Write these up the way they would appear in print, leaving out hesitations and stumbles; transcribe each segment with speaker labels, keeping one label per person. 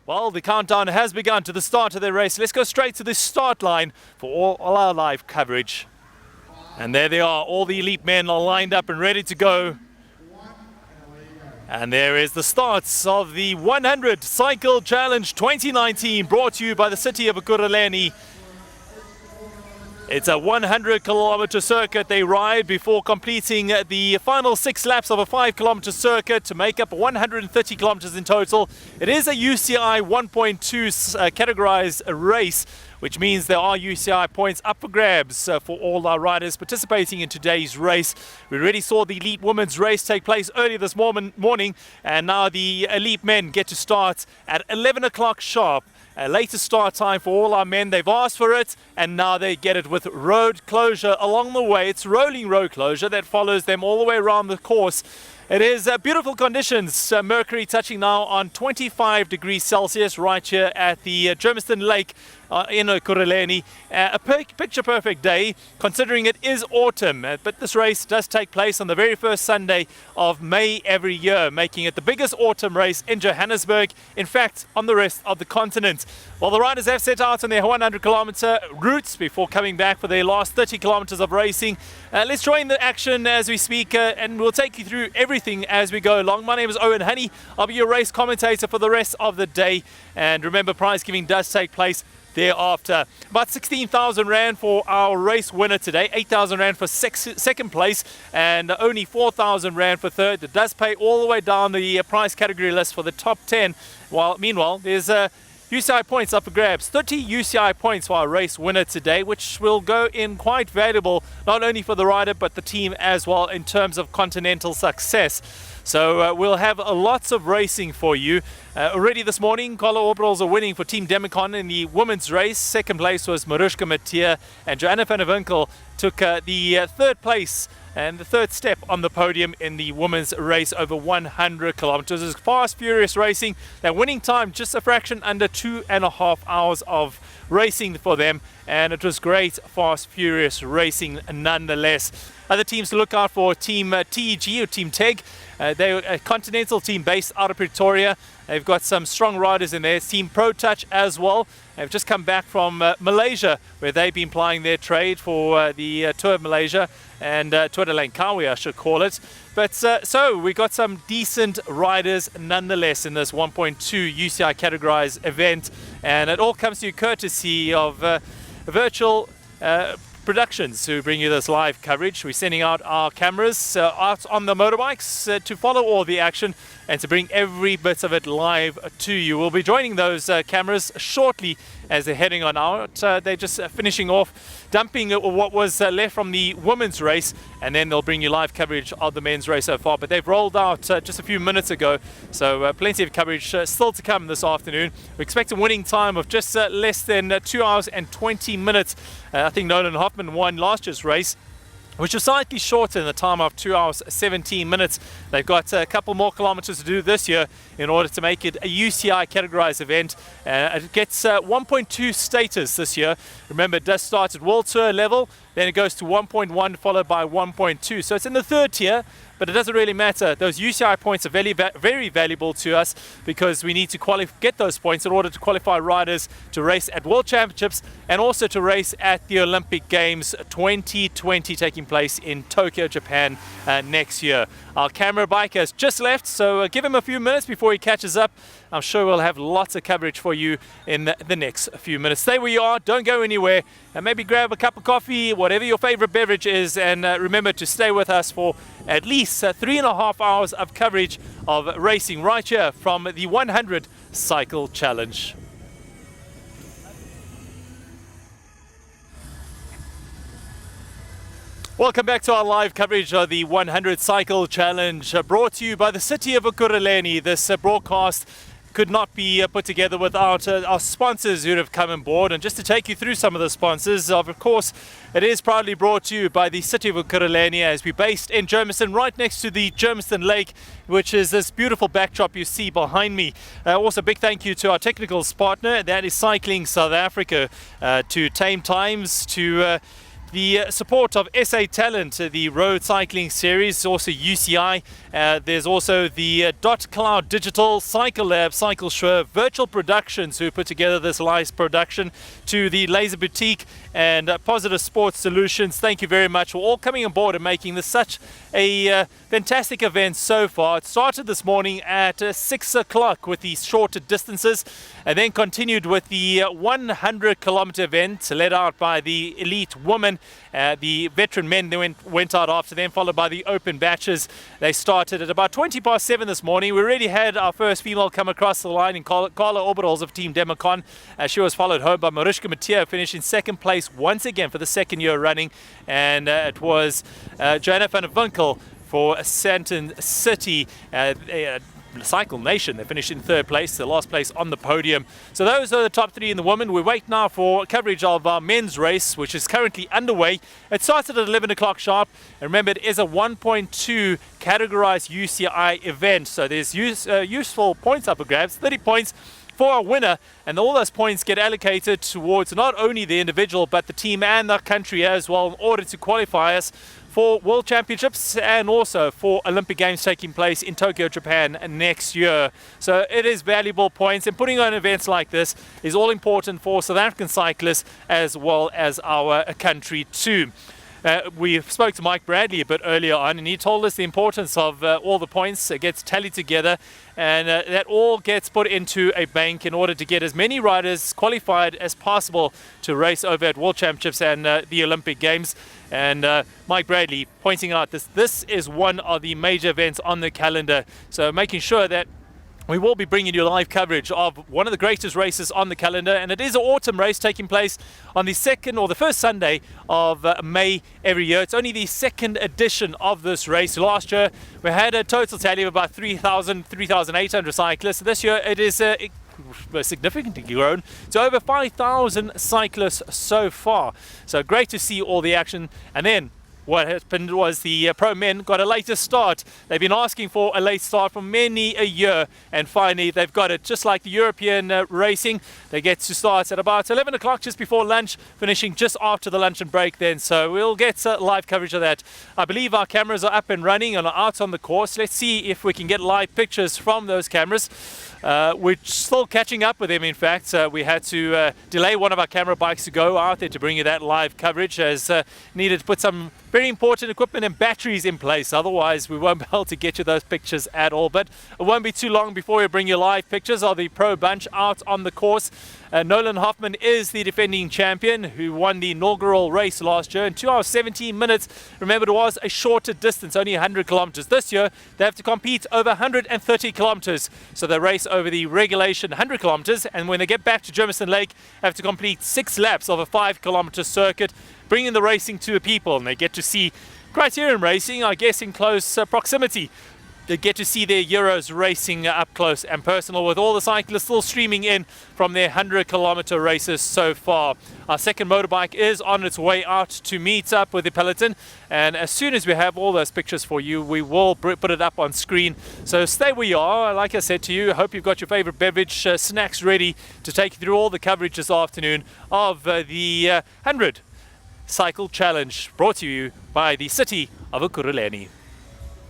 Speaker 1: Well, the countdown has begun to the start of the race. Let's go straight to the start line for all our live coverage. And there they are. All the elite men are lined up and ready to go. And there is the starts of the 100 Cycle Challenge 2019, brought to you by the city of Ekurhuleni. It's a 100-kilometer circuit they ride before completing the final 6 laps of a 5-kilometer circuit to make up 130 kilometers in total. It is a UCI 1.2 categorized race, which means there are UCI points up for grabs for all our riders participating in today's race. We already saw the elite women's race take place earlier this morning, and now the elite men get to start at 11 o'clock sharp. A later start time for all our men. They've asked for it, and now they get it with road closure along the way. It's rolling road closure that follows them all the way around the course. It is beautiful conditions. Mercury touching now on 25 degrees Celsius right here at the Germiston Lake in Ekurhuleni. A picture-perfect day, considering it is autumn. But this race does take place on the very first Sunday of May every year, making it the biggest autumn race in Johannesburg, in fact, on the rest of the continent. Well, the riders have set out on their 100-kilometer routes before coming back for their last 30 kilometers of racing. Let's join the action as we speak, and we'll take you through everything as we go along. My name is Owen Honey. I'll be your race commentator for the rest of the day. And remember, prize giving does take place thereafter. About 16,000 Rand for our race winner today, 8,000 Rand for second place, and only 4,000 Rand for third. It does pay all the way down the prize category list for the top 10. While meanwhile, there's UCI points up for grabs. 30 UCI points for our race winner today, which will go in quite valuable, not only for the rider, but the team as well in terms of continental success. So we'll have lots of racing for you. Already this morning, Kolo Obrals are winning for Team Demicon in the women's race. Second place was Maroesjka Matthee, and Joanna van Winkel took the third place and the third step on the podium in the women's race over 100 kilometers. It's fast, furious racing. Their winning time just a fraction under 2.5 hours of racing for them, and it was great, fast, furious racing nonetheless. Other teams to look out for: Team TEG or Team TEG. They're a continental team based out of Pretoria. They've got some strong riders in there. Team Pro Touch as well. They've just come back from Malaysia, where they've been plying their trade for the Tour of Malaysia and Tour de Langkawi, I should call it. But so we got some decent riders nonetheless in this 1.2 UCI categorized event, and it all comes to you courtesy of Virtual Productions, who bring you this live coverage. We're sending out our cameras out on the motorbikes to follow all the action and to bring every bit of it live to you. We'll be joining those cameras shortly as they're heading on out. They're just finishing off, dumping what was left from the women's race, and then they'll bring you live coverage of the men's race so far. But they've rolled out just a few minutes ago, so plenty of coverage still to come this afternoon. We expect a winning time of just less than 2 hours and 20 minutes. I think Nolan Hoffman won last year's race, which is slightly shorter in the time of 2 hours 17 minutes. They've got a couple more kilometers to do this year in order to make it a UCI categorized event. It gets 1.2 status this year. Remember, it does start at World Tour level, then it goes to 1.1 followed by 1.2. So it's in the third tier, but it doesn't really matter. Those UCI points are very valuable to us, because we need to get those points in order to qualify riders to race at World Championships and also to race at the Olympic Games 2020 taking place in Tokyo, Japan next year. Our camera bike has just left, so give him a few minutes before he catches up. I'm sure we'll have lots of coverage for you in the next few minutes. Stay where you are, don't go anywhere, and maybe grab a cup of coffee, whatever your favorite beverage is, and remember to stay with us for at least 3.5 hours of coverage of racing right here from the 100 Cycle Challenge. Welcome back to our live coverage of the 100 Cycle Challenge, brought to you by the city of Ekurhuleni. This broadcast could not be put together without our sponsors who have come on board. And just to take you through some of the sponsors, of course, it is proudly brought to you by the city of Ekurhuleni, as we're based in Germiston, right next to the Germiston Lake, which is this beautiful backdrop you see behind me. Also, big thank you to our technical partner, that is Cycling South Africa, to Tame Times, to the support of SA Talent, the road cycling series, also UCI. There's also the Cloud Digital, Cycle Lab, Cycle Sure, Virtual Productions, who put together this live production, to the Laser Boutique and Positive Sports Solutions. Thank you very much for all coming on board and making this such a fantastic event so far. It started this morning at 6 o'clock with the shorter distances, and then continued with the 100-kilometer event led out by the elite women. The veteran men then went out after them, followed by the open batches. They started at about 7:20 this morning. We already had our first female come across the line in Carla Oberholz of Team Demicon. She was followed home by Maroesjka Matthee, finishing second place once again for the second year running. And it was Joanna van Winkel for Sandton City. Cycle Nation, they finished in third place, the last place on the podium. So those are the top three in the women. We wait now for coverage of our men's race, which is currently underway. It started at 11 o'clock sharp, and remember, it is a 1.2 categorized UCI event, so there's useful points up for grabs, 30 points for our winner, and all those points get allocated towards not only the individual but the team and the country as well, in order to qualify us for World Championships and also for Olympic Games taking place in Tokyo, Japan next year. So it is valuable points, and putting on events like this is all important for South African cyclists as well as our country too. We spoke to Mike Bradley a bit earlier on, and he told us the importance of all the points. It gets tallied together, and that all gets put into a bank in order to get as many riders qualified as possible to race over at World Championships and the Olympic Games. And Mike Bradley pointing out this is one of the major events on the calendar, so making sure that we will be bringing you live coverage of one of the greatest races on the calendar, and it is an autumn race taking place on the second or the first Sunday of May every year. It's only the second edition of this race. Last year we had a total tally of about 3,800 cyclists. This year it is significantly grown to over 5,000 cyclists so far. So great to see all the action. And then what happened was the pro men got a later start. They've been asking for a late start for many a year, and finally they've got it. Just like the European racing, they get to start at about 11 o'clock just before lunch, finishing just after the luncheon break then. So we'll get live coverage of that. I believe our cameras are up and running and are out on the course. Let's see if we can get live pictures from those cameras. We're still catching up with them, in fact. We had to delay one of our camera bikes to go out there to bring you that live coverage, as needed to put some very important equipment and batteries in place. Otherwise, we won't be able to get you those pictures at all. But it won't be too long before we bring you live pictures of the pro bunch out on the course. Nolan Hoffman is the defending champion, who won the inaugural race last year in 2 hours 17 minutes. Remember, it was a shorter distance, only 100 kilometers. This year, they have to compete over 130 kilometers. So they race over the regulation 100 kilometers, and when they get back to Germiston Lake, have to complete 6 laps of a 5-kilometer circuit, bringing the racing to the people. And they get to see criterium racing, I guess, in close proximity. They get to see their Euros racing up close and personal, with all the cyclists still streaming in from their 100-kilometer races so far. Our second motorbike is on its way out to meet up with the peloton, and as soon as we have all those pictures for you, we will put it up on screen. So stay where you are. Like I said to you, I hope you've got your favorite beverage, snacks ready to take you through all the coverage this afternoon of the 100 Cycle Challenge, brought to you by the city of Ekurhuleni.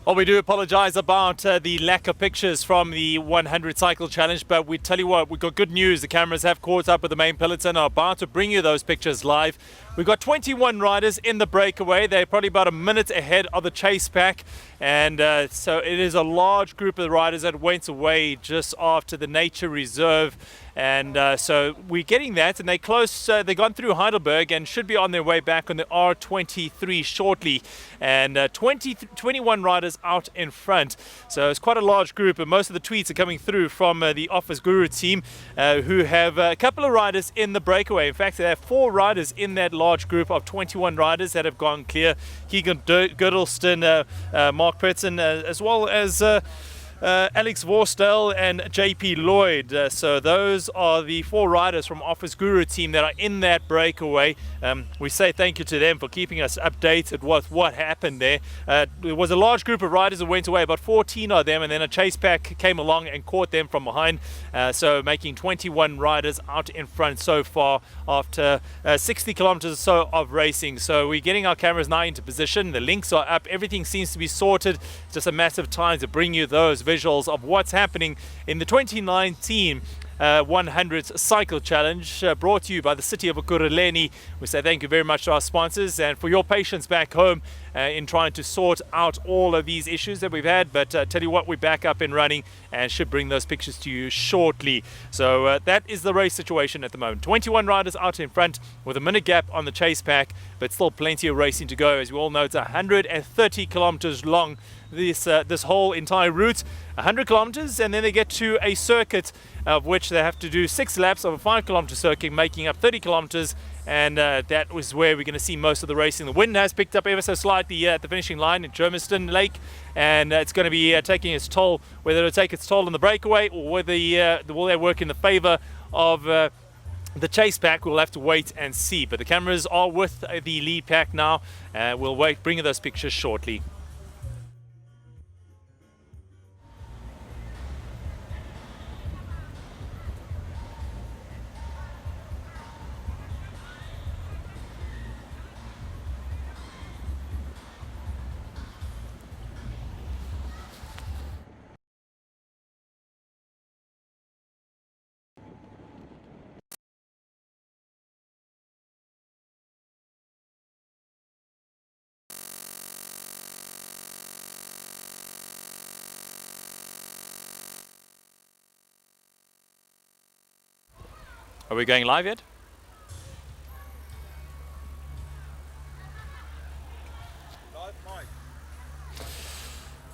Speaker 1: Well, we do apologize about the lack of pictures from the 100 Cycle Challenge, but we tell you what, we've got good news. The cameras have caught up with the main peloton, are about to bring you those pictures live. We've got 21 riders in the breakaway. They're probably about a minute ahead of the chase pack, and so it is a large group of riders that went away just after the nature reserve. And so we're getting that, and they've gone through Heidelberg and should be on their way back on the R23 shortly. And 21 riders out in front, so it's quite a large group, and most of the tweets are coming through from the Office Guru team, who have a couple of riders in the breakaway. In fact, they have 4 riders in that large group of 21 riders that have gone clear. Keegan Girdleston, Mark Pearson, as well as Alex Vorstel and JP Lloyd. So those are the 4 riders from Office Guru team that are in that breakaway. We say thank you to them for keeping us updated with what happened there. There was a large group of riders that went away, about 14 of them, and then a chase pack came along and caught them from behind. So making 21 riders out in front so far after 60 kilometers or so of racing. So we're getting our cameras now into position. The links are up. Everything seems to be sorted. It's just a matter of time to bring you those visuals of what's happening in the 2019 100 Cycle Challenge, brought to you by the city of Ekurhuleni. We say thank you very much to our sponsors and for your patience back home in trying to sort out all of these issues that we've had. But tell you what, we're back up and running and should bring those pictures to you shortly. So that is the race situation at the moment. 21 riders out in front with a minute gap on the chase pack, but still plenty of racing to go. As you all know, it's 130 kilometers long, this whole entire route. 100 kilometers, and then they get to a circuit of which they have to do 6 laps of a 5-kilometer circuit, making up 30 kilometers, and that was where we're going to see most of the racing. The wind has picked up ever so slightly at the finishing line in Germiston Lake, and it's going to be taking its toll. Whether it'll take its toll in the breakaway or whether will they work in the favor of the chase pack, we'll have to wait and see. But the cameras are with the lead pack now. We'll bring you those pictures shortly. Are we going live yet?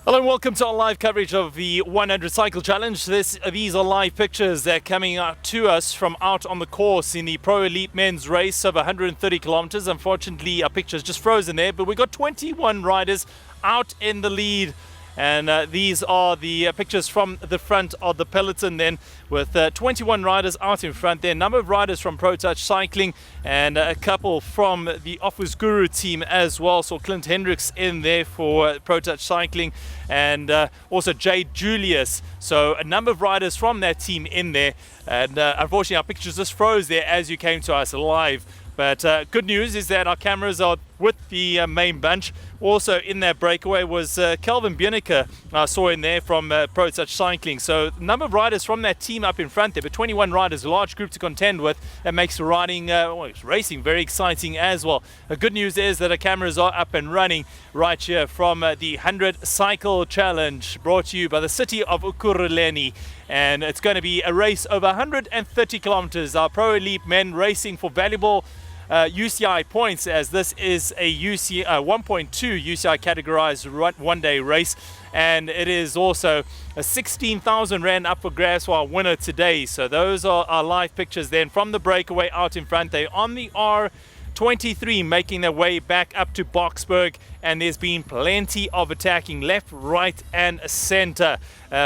Speaker 1: Hello and welcome to our live coverage of the 100 Cycle Challenge. These are live pictures that are coming out to us from out on the course in the Pro Elite men's race of 130 kilometers. Unfortunately, our picture's just frozen there, but we got 21 riders out in the lead. And these are the pictures from the front of the peloton then, with 21 riders out in front there. A number of riders from Pro Touch Cycling and a couple from the Office Guru team as well. So Clint Hendricks in there for Pro Touch Cycling, and also Jayde Julius. So a number of riders from that team in there. And unfortunately our pictures just froze there as you came to us live. But good news is that our cameras are with the main bunch. Also in that breakaway was Kelvin Bienicke, I saw in there from Pro Touch Cycling. So a number of riders from that team up in front there, but 21 riders, a large group to contend with. That makes the racing very exciting as well. The good news is that our cameras are up and running right here from the 100 Cycle Challenge, brought to you by the city of Ekurhuleni. And it's going to be a race over 130 kilometers. Our Pro Elite men racing for valuable UCI points, as this is a 1.2 UCI categorized one-day race, and it is also a 16,000 Rand up for grabs for our winner today. So those are our live pictures then from the breakaway out in front. They're on the R23 making their way back up to Boksburg, and there's been plenty of attacking left, right and center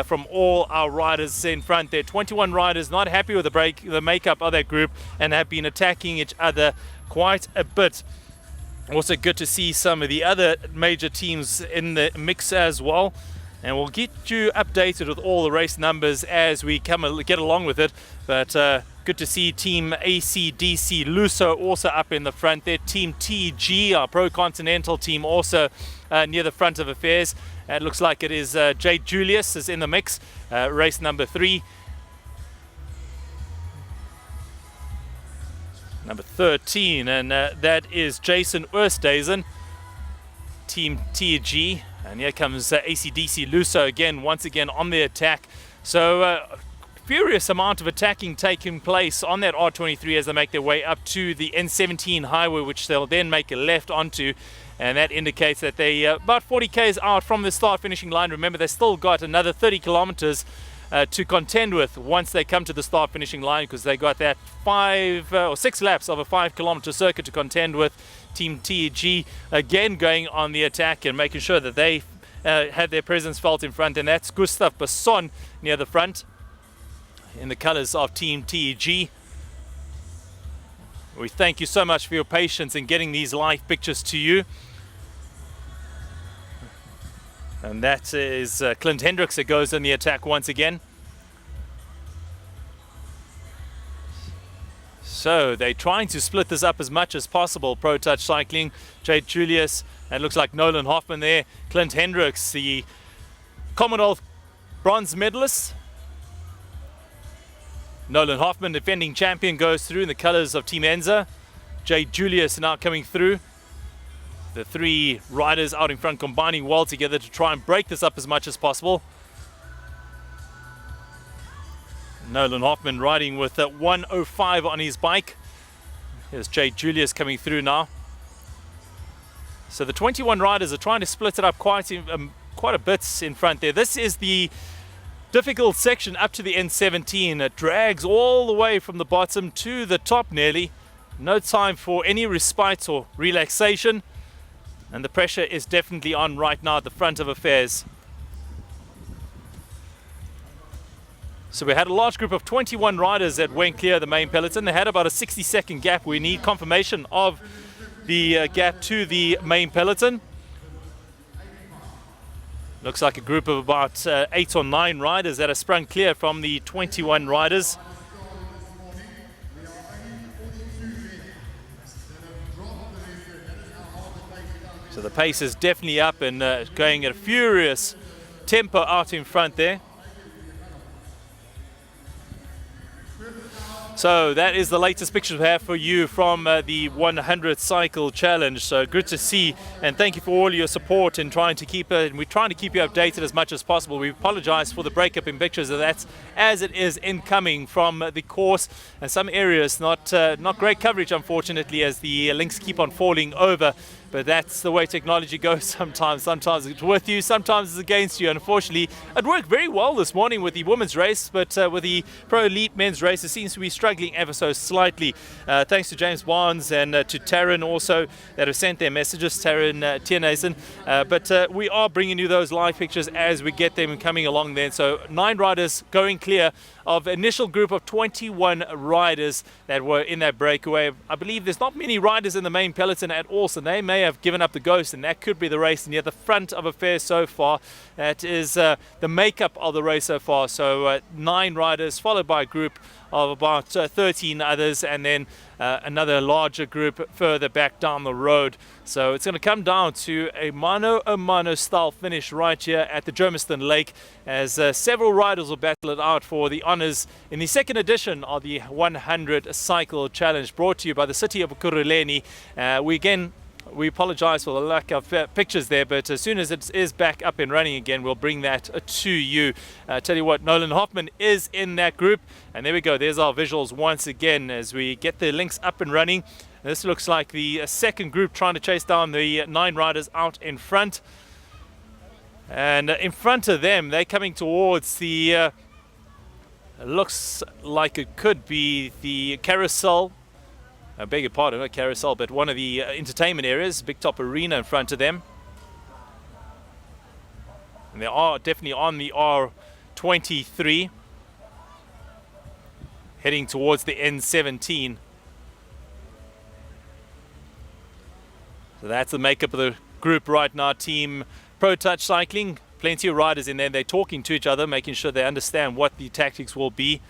Speaker 1: from all our riders in front there. 21 riders not happy with the makeup of that group and have been attacking each other quite a bit. Also good to see some of the other major teams in the mix as well, and we'll get you updated with all the race numbers as we get along with it. But good to see Team ACDC Luso also up in the front there. Team TG, our Pro Continental team, also near the front of affairs. It looks like it is Jayde Julius is in the mix, race number 3. Number 13, and that is Jason Oosthuizen, Team TG. And here comes ACDC Luso again, once again on the attack. So furious amount of attacking taking place on that R23 as they make their way up to the N17 highway, which they'll then make a left onto. And that indicates that they about 40 k's out from the start finishing line. Remember, they still got another 30 kilometers to contend with once they come to the start finishing line, because they got that 5 or 6 laps of a 5-kilometer circuit to contend with. Team TG again going on the attack and making sure that they had their presence felt in front, and that's Gustav Besson near the front in the colors of Team TEG. We thank you so much for your patience in getting these live pictures to you. And that is Clint Hendricks that goes in the attack once again. So they're trying to split this up as much as possible. Pro Touch Cycling, Jayde Julius, and it looks like Nolan Hoffman there. Clint Hendricks, the Commonwealth bronze medalist. Nolan Hoffman, defending champion, goes through in the colors of Team Enza. Jayde Julius now coming through. The three riders out in front combining well together to try and break this up as much as possible. Nolan Hoffman riding with 105 on his bike. Here's Jayde Julius coming through now. So the 21 riders are trying to split it up quite a bit in front there. This is the difficult section up to the N17. It drags all the way from the bottom to the top nearly. No time for any respite or relaxation. And the pressure is definitely on right now at the front of affairs. So we had a large group of 21 riders that went clear the main peloton. They had about a 60-second gap. We need confirmation of the gap to the main peloton. Looks like a group of about 8 or 9 riders that have sprung clear from the 21 riders. So the pace is definitely up and going at a furious tempo out in front there. So that is the latest pictures we have for you from the 100 cycle challenge. So good to see, and thank you for all your support in trying to keep it. We're trying to keep you updated as much as possible. We apologize for the breakup in pictures of that, as it is incoming from the course, and some areas not great coverage, unfortunately, as the links keep on falling over. But that's the way technology goes sometimes. Sometimes it's with you, sometimes it's against you. Unfortunately, it worked very well this morning with the women's race, but with the Pro Elite men's race, it seems to be struggling ever so slightly. Thanks to James Barnes and to Taryn also that have sent their messages, Taryn Tiernason. But we are bringing you those live pictures as we get them coming along then. So 9 riders going clear of initial group of 21 riders that were in that breakaway. I believe there's not many riders in the main peloton at all, so they may have given up the ghost, and that could be the race near the front of affairs so far. That is the makeup of the race so far. So 9 riders followed by a group of about 13 others, and then another larger group further back down the road. So it's going to come down to a mano-a-mano style finish right here at the Germiston Lake, as several riders will battle it out for the honours in the second edition of the 100 Cycle Challenge, brought to you by the city of Ekurhuleni. We apologize for the lack of pictures there, but as soon as it is back up and running again, we'll bring that to you. Tell you what, Nolan Hoffman is in that group, and there we go. There's our visuals once again as we get the links up and running. This looks like the second group trying to chase down the 9 riders out in front. And in front of them, they're coming towards the, looks like it could be the carousel. I beg your pardon, not carousel, but one of the entertainment areas, Big Top Arena in front of them. And they are definitely on the R23, heading towards the N17. So that's the makeup of the group right now. Team Pro Touch Cycling, plenty of riders in there. They're talking to each other, making sure they understand what the tactics will be.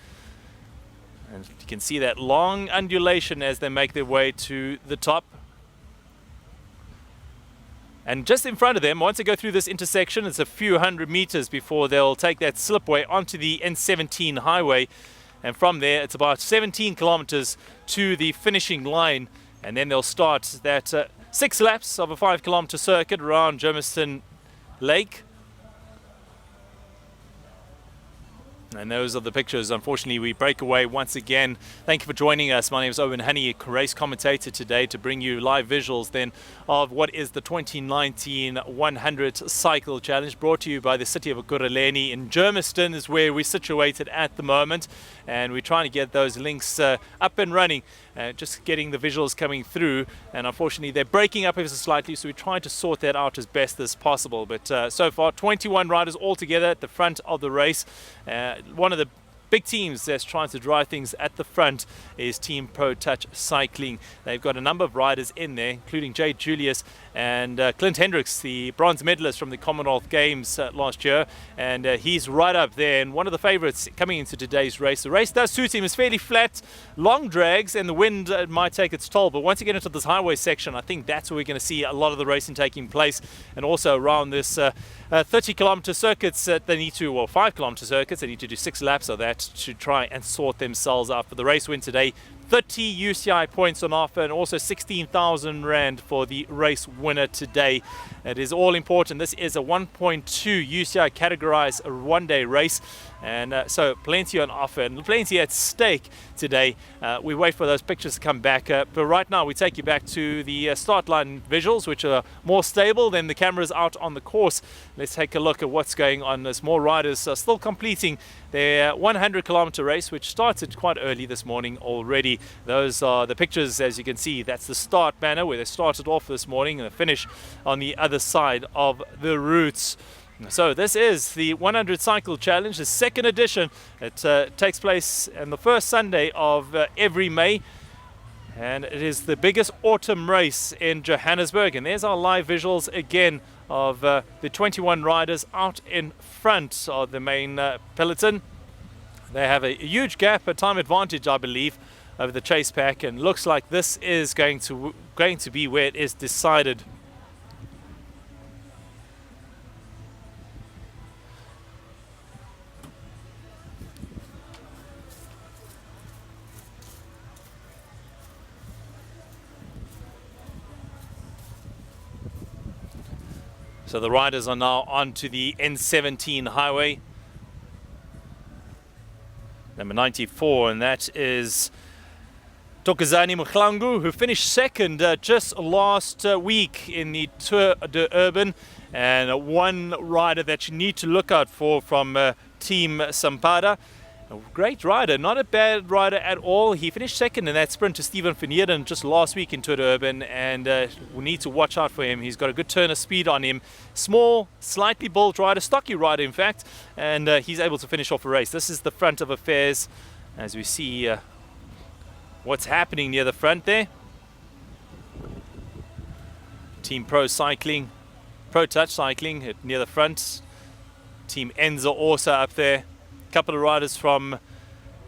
Speaker 1: And you can see that long undulation as they make their way to the top. And just in front of them, once they go through this intersection, it's a few hundred meters before they'll take that slipway onto the N17 highway. And from there, it's about 17 kilometers to the finishing line. And then they'll start that 6 laps of a 5-kilometer circuit around Germiston Lake. And those are the pictures. Unfortunately, we break away once again. Thank you for joining us. My name is Owen Honey, race commentator today, to bring you live visuals then of what is the 2019 100 Cycle Challenge, brought to you by the city of Ekurhuleni. In Germiston is where we're situated at the moment, and we're trying to get those links up and running. just getting the visuals coming through, and unfortunately they're breaking up ever so slightly, so we're trying to sort that out as best as possible. But so far 21 riders all together at the front of the race. One of the big teams that's trying to drive things at the front is Team Pro Touch Cycling. They've got a number of riders in there, including Jayde Julius and Clint Hendricks, the bronze medalist from the Commonwealth Games last year, and he's right up there and one of the favorites coming into today's race. The race does suit him. It's fairly flat, long drags, and the wind might take its toll, but once you get into this highway section, I think that's where we're going to see a lot of the racing taking place, and also around this 30-kilometer circuits they need to, well, 5-kilometer circuits, they need to do 6 laps of that to try and sort themselves out for the race win today. 30 UCI points on offer, and also 16,000 Rand for the race winner today. It is all important. This is a 1.2 UCI categorized one-day race, and so plenty on offer and plenty at stake today. We wait for those pictures to come back, but right now we take you back to the start line visuals, which are more stable than the cameras out on the course. Let's take a look at what's going on as more riders are still completing their 100-kilometer race, which started quite early this morning already. Those are the pictures, as you can see. That's the start banner where they started off this morning, and the finish on the other side of the routes. So this is the 100 Cycle Challenge, the second edition. It takes place on the first Sunday of every May, and it is the biggest autumn race in Johannesburg. And there's our live visuals again of the 21 riders out in front of the main peloton. They have a huge gap, a time advantage, I believe, over the chase pack, and looks like this is going to be where it is decided. So the riders are now onto the N17 highway, number 94, and that is Thokozani Mkhlangu, who finished second just last week in the Tour de Urban, and one rider that you need to look out for from Team Sampada. A great rider, not a bad rider at all. He finished second in that sprint to Steven van Heerden just last week in Tour de Urban, and we need to watch out for him. He's got a good turn of speed on him. Small, slightly built rider, stocky rider in fact, and he's able to finish off a race. This is the front of affairs as we see what's happening near the front there. Team Pro Cycling, Pro Touch Cycling near the front. Team Enza also up there. Couple of riders from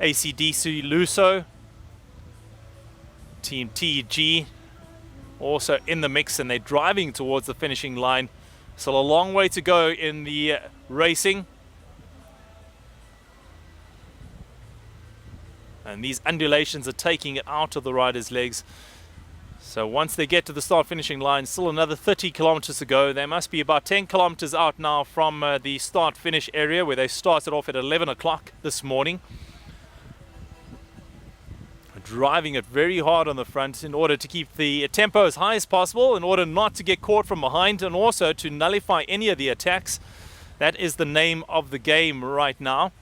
Speaker 1: ACDC Luso. Team TG also in the mix, and they're driving towards the finishing line. So a long way to go in the racing. And these undulations are taking it out of the riders' legs. So once they get to the start finishing line, still another 30 kilometers to go. They must be about 10 kilometers out now from the start finish area where they started off at 11 o'clock this morning. Driving it very hard on the front in order to keep the tempo as high as possible, in order not to get caught from behind, and also to nullify any of the attacks. That is the name of the game right now.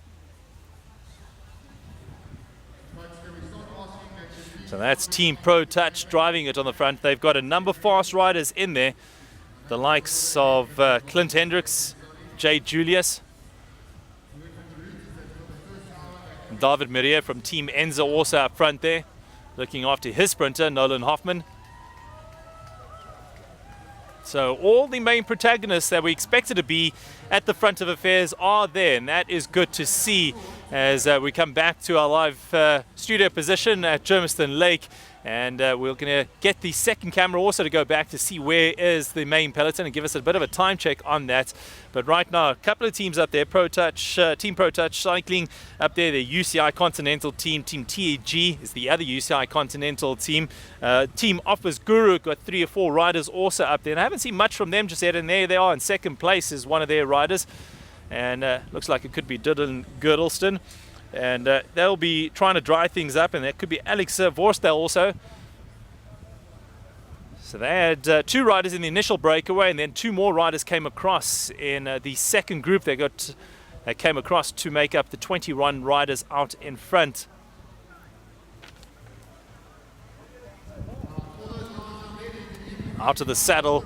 Speaker 1: So that's Team Pro Touch driving it on the front. They've got a number of fast riders in there, the likes of Clint Hendricks, Jayde Julius, David Maria from Team Enza also up front there, looking after his sprinter, Nolan Hoffman. So all the main protagonists that we expected to be at the front of affairs are there, and that is good to see as we come back to our live studio position at Germiston Lake. And we're going to get the second camera also to go back to see where is the main peloton and give us a bit of a time check on that. But right now, a couple of teams up there. Team Pro Touch Cycling up there, the UCI Continental team. Team TAG is the other UCI Continental team. Team Offers Guru got 3 or 4 riders also up there. And I haven't seen much from them just yet. And there they are in second place is one of their riders. And looks like it could be Dylan Girdleston. And they'll be trying to dry things up, and that could be Alex Vorstel also. So they had 2 riders in the initial breakaway, and then 2 more riders came across in the second group. They came across to make up the 21 riders out in front. out of the saddle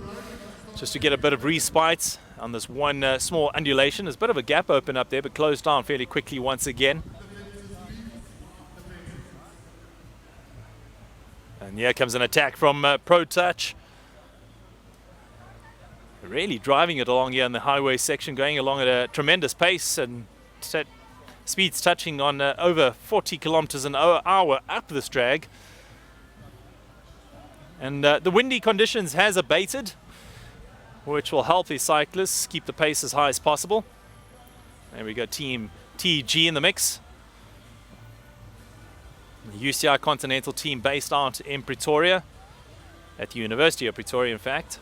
Speaker 1: just to get a bit of respite on this one small undulation. There's a bit of a gap open up there, but closed down fairly quickly once again. And here comes an attack from Pro Touch. Really driving it along here in the highway section, going along at a tremendous pace, and speeds touching on over 40 kilometers an hour up this drag. And the windy conditions has abated, which will help these cyclists keep the pace as high as possible. There we go, Team TG in the mix. The UCI Continental team based out in Pretoria, at the University of Pretoria, in fact.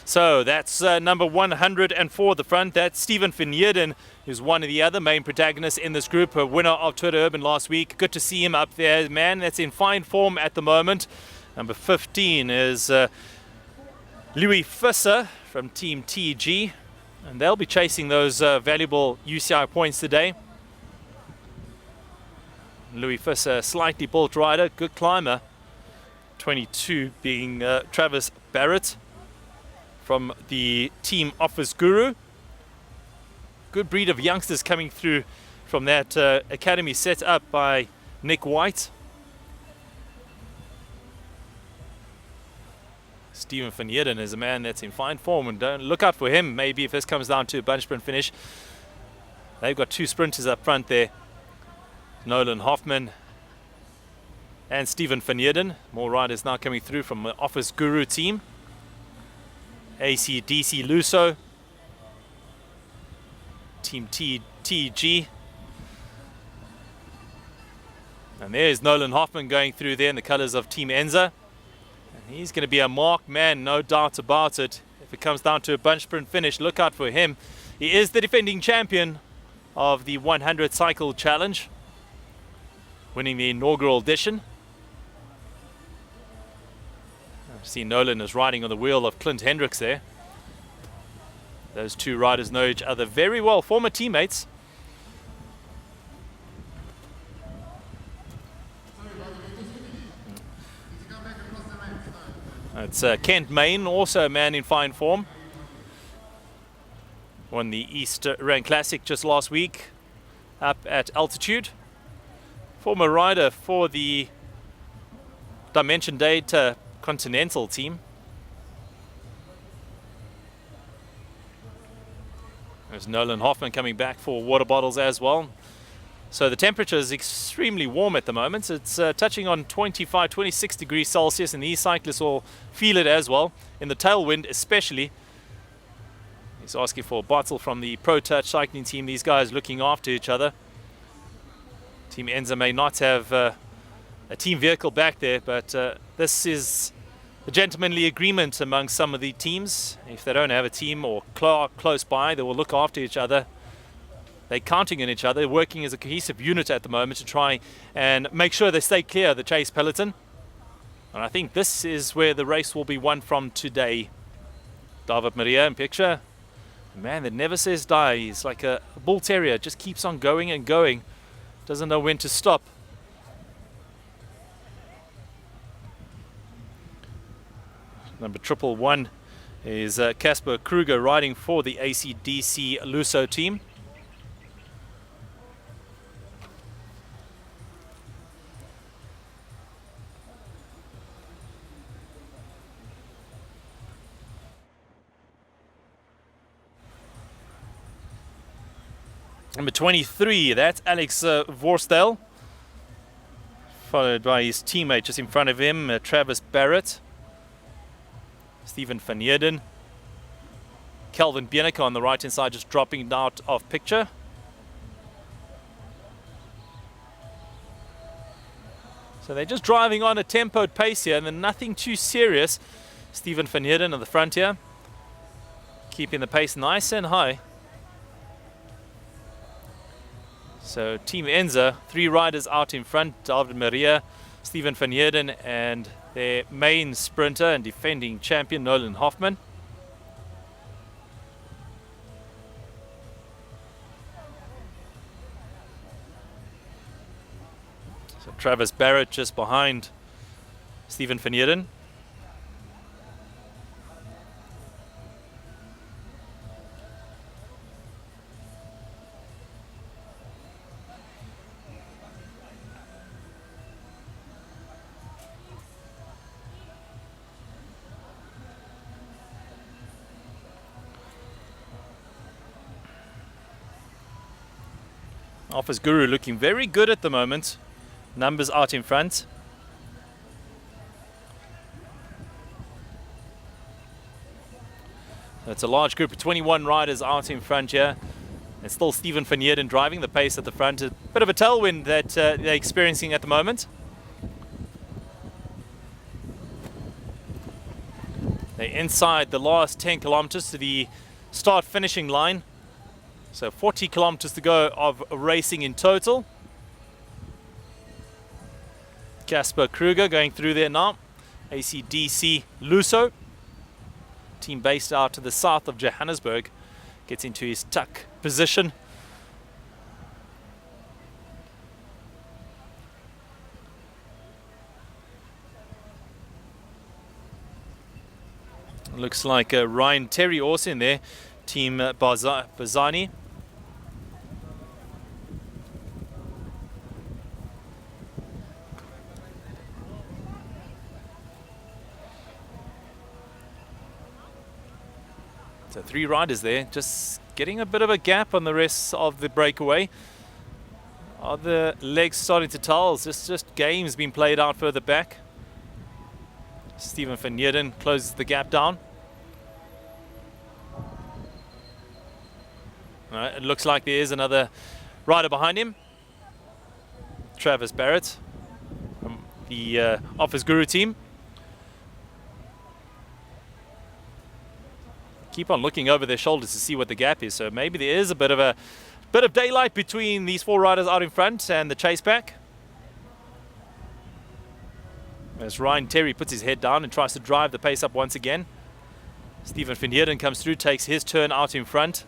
Speaker 1: So that's number 104 at the front. That's Steven van Heerden, who's one of the other main protagonists in this group, a winner of Twitter Urban last week. Good to see him up there, man. That's in fine form at the moment. Number 15 is Louis Visser from Team TG, and they'll be chasing those valuable UCI points today. Louis Visser, slightly built rider, good climber. 22 being Travis Barrett from the Team Office Guru. Good breed of youngsters coming through from that academy set up by Nick White. Steven van Heerden is a man that's in fine form, and don't look out for him maybe if this comes down to a bunch sprint finish. They've got two sprinters up front there, Nolan Hoffman and Steven van Heerden. More riders now coming through from the Office Guru team. ACDC Luso, Team TG, and there's Nolan Hoffman going through there in the colors of Team Enza, and he's going to be a marked man, no doubt about it. If it comes down to a bunch sprint finish, look out for him. He is the defending champion of the 100 cycle challenge, winning the inaugural edition. See, Nolan is riding on the wheel of Clint Hendricks there. Those two riders know each other very well, former teammates. It's Kent Main, also a man in fine form. Won the East Rand Classic just last week up at altitude. Former rider for the Dimension Data Continental team. There's Nolan Hoffman coming back for water bottles as well. So the temperature is extremely warm at the moment. It's touching on 25, 26 degrees Celsius, and these cyclists will feel it as well, in the tailwind especially. He's asking for a bottle from the Pro Touch cycling team. These guys looking after each other. Team Enza may not have a team vehicle back there, but this is a gentlemanly agreement among some of the teams. If they don't have a team or close by, they will look after each other. They're counting on each other, working as a cohesive unit at the moment to try and make sure they stay clear of the chase peloton. And I think this is where the race will be won from today. David Maria in picture. A man that never says die. He's like a bull terrier, just keeps on going and going. Doesn't know when to stop. Number 111 is Casper Kruger riding for the ACDC Luso team. Number 23, that's Alex Voorstel, followed by his teammate just in front of him, Travis Barrett, Steven van Heerden, Kelvin Bieneke on the right-hand side, just dropping out of picture. So they're just driving on a tempoed pace here, and then nothing too serious. Steven van Heerden on the front here, keeping the pace nice and high. So Team Enza, 3 riders out in front, David Maria, Steven van Heerden, and their main sprinter and defending champion, Nolan Hoffman. So Travis Barrett just behind Steven van Heerden. Office Guru looking very good at the moment. Numbers out in front. It's a large group of 21 riders out in front here. And still Steven van Heerden driving the pace at the front. A bit of a tailwind that they're experiencing at the moment. They're inside the last 10 kilometers to the start finishing line. So 40 kilometers to go of racing in total. Casper Kruger going through there now. ACDC Luso, team based out to the south of Johannesburg, gets into his tuck position. Looks like Ryan Terry also in there, team Bazani. So 3 riders there, just getting a bit of a gap on the rest of the breakaway. Are the legs starting to tell? It's just games being played out further back. Steven van Heerden closes the gap down. All right, it looks like there is another rider behind him. Travis Barrett from the Office Guru team. Keep on looking over their shoulders to see what the gap is. So maybe there is a bit of daylight between these 4 riders out in front and the chase pack. As Ryan Terry puts his head down and tries to drive the pace up once again. Steven van Heerden comes through, takes his turn out in front.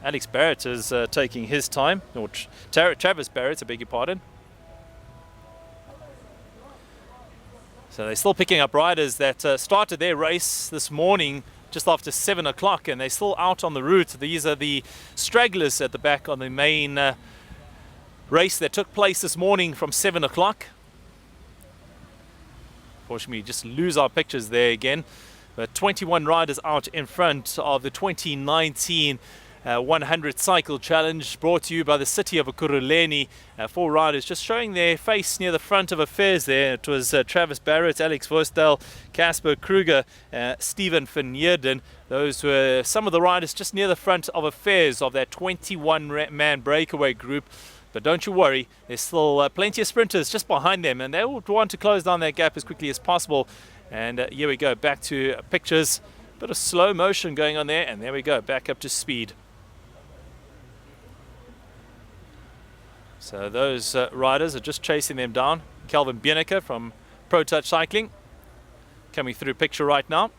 Speaker 1: Alex Barrett is taking his time, or Travis Barrett, I beg your pardon. So they're still picking up riders that started their race this morning just after 7 o'clock, and they're still out on the route. These are the stragglers at the back on the main race that took place this morning from 7 o'clock. Unfortunately, we just lose our pictures there again. But 21 riders out in front of the 2019 100 Cycle Challenge, brought to you by the city of Ekurhuleni. 4 riders just showing their face near the front of affairs there. It was Travis Barrett, Alex Voorstel, Casper Kruger, Steven van Heerden. Those were some of the riders just near the front of affairs of that 21-man breakaway group. But don't you worry, there's still plenty of sprinters just behind them, and they will want to close down that gap as quickly as possible. And here we go, back to pictures. Bit of slow motion going on there, and there we go, back up to speed. So those riders are just chasing them down. Kelvin Bieneke from Pro Touch Cycling coming through picture right now.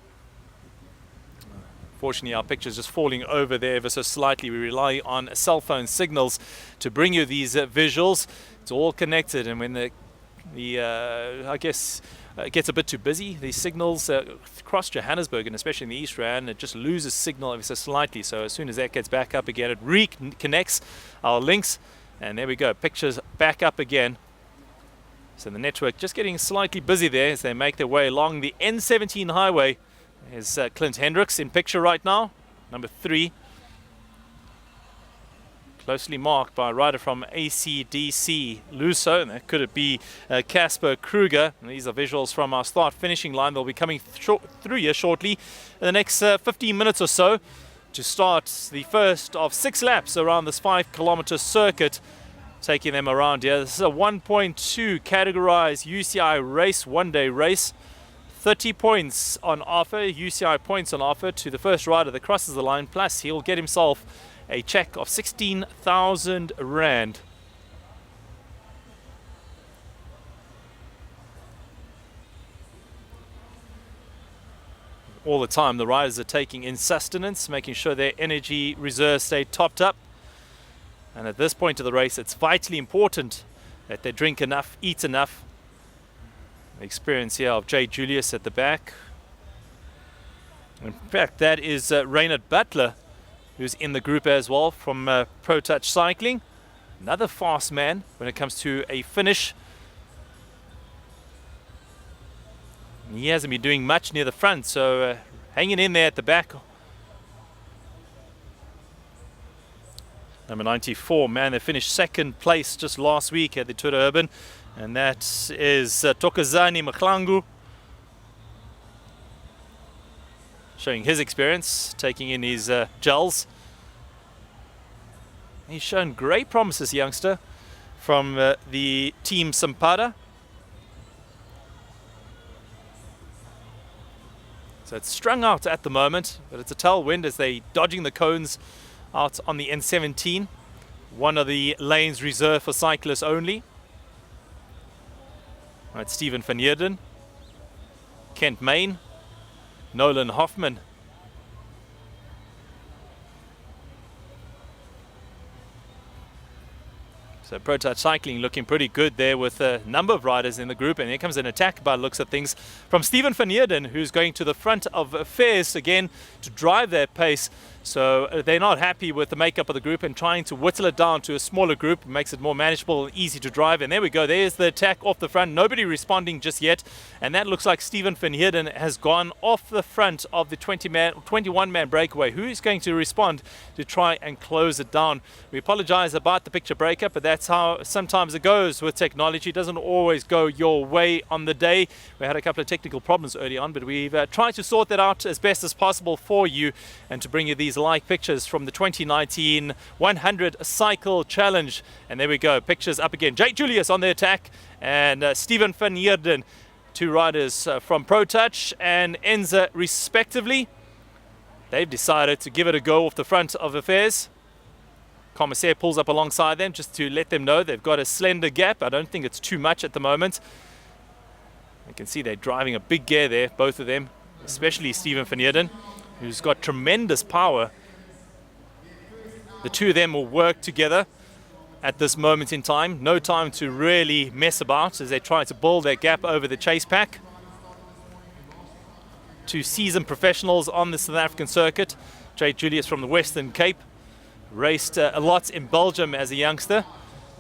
Speaker 1: Fortunately, our picture is just falling over there ever so slightly. We rely on cell phone signals to bring you these visuals. It's all connected, and when I guess it gets a bit too busy, the signals across Johannesburg, and especially in the East Rand, it just loses signal ever so slightly. So as soon as that gets back up again, it reconnects our links. And there we go, pictures back up again. So the network just getting slightly busy there as they make their way along the N17 highway. There's Clint Hendricks in picture right now, number 3. closely marked by a rider from ACDC Luso, and that could be Casper Kruger. And these are visuals from our start finishing line. They'll be coming through here shortly in the next 15 minutes or so to start the first of 6 laps around this 5-kilometer circuit, taking them around here. This is a 1.2 categorized UCI race, one-day race. 30 points on offer, UCI points on offer to the first rider that crosses the line, plus he'll get himself a check of 16,000 Rand. All the time the riders are taking in sustenance, making sure their energy reserves stay topped up. And at this point of the race, it's vitally important that they drink enough, eat enough. The experience here of Jayde Julius at the back. In fact, that is Reynard Butler, who's in the group as well from Pro Touch Cycling. Another fast man when it comes to a finish. He hasn't been doing much near the front, so hanging in there at the back. Number 94, man, they finished second place just last week at the Tour Urban, and that is Thokozani Mkhlangu, showing his experience, taking in his gels. He's shown great promise, this youngster, from the team Sampada. So it's strung out at the moment, but it's a tailwind as they're dodging the cones out on the N17. One of the lanes reserved for cyclists only. Right, Steven van Heerden, Kent Main, Nolan Hoffman. So Pro Touch Cycling looking pretty good there with a number of riders in the group. And here comes an attack by the looks of things from Steven van Heerden, who's going to the front of affairs again to drive their pace. So they're not happy with the makeup of the group and trying to whittle it down to a smaller group. It makes it more manageable and easy to drive. And there we go. There's the attack off the front. Nobody responding just yet. And that looks like Steven van Heerden has gone off the front of the 21-man breakaway. Who is going to respond to try and close it down? We apologize about the picture breakup, but that's how sometimes it goes with technology. It doesn't always go your way on the day. We had a couple of technical problems early on, but we've tried to sort that out as best as possible for you and to bring you these live pictures from the 2019 100 Cycle Challenge. And there we go, pictures up again. Jayde Julius on the attack and Steven van Heerden, two riders from Pro Touch and Enza respectively. They've decided to give it a go off the front of affairs. Commissaire pulls up alongside them just to let them know they've got a slender gap. I don't think it's too much at the moment. You can see they're driving a big gear there, both of them, especially Steven van Heerden, who's got tremendous power. The two of them will work together at this moment in time. No time to really mess about as they try to build their gap over the chase pack. Two seasoned professionals on the South African circuit. Jayde Julius from the Western Cape. Raced a lot in Belgium as a youngster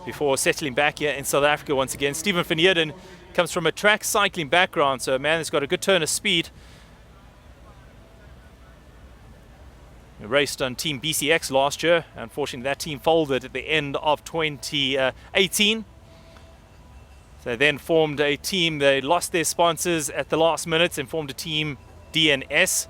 Speaker 1: before settling back here in South Africa once again. Steven van Heerden comes from a track cycling background, so a man that's got a good turn of speed. He raced on Team BCX last year. Unfortunately, that team folded at the end of 2018. They then formed a team. They lost their sponsors at the last minute and formed a team DNS,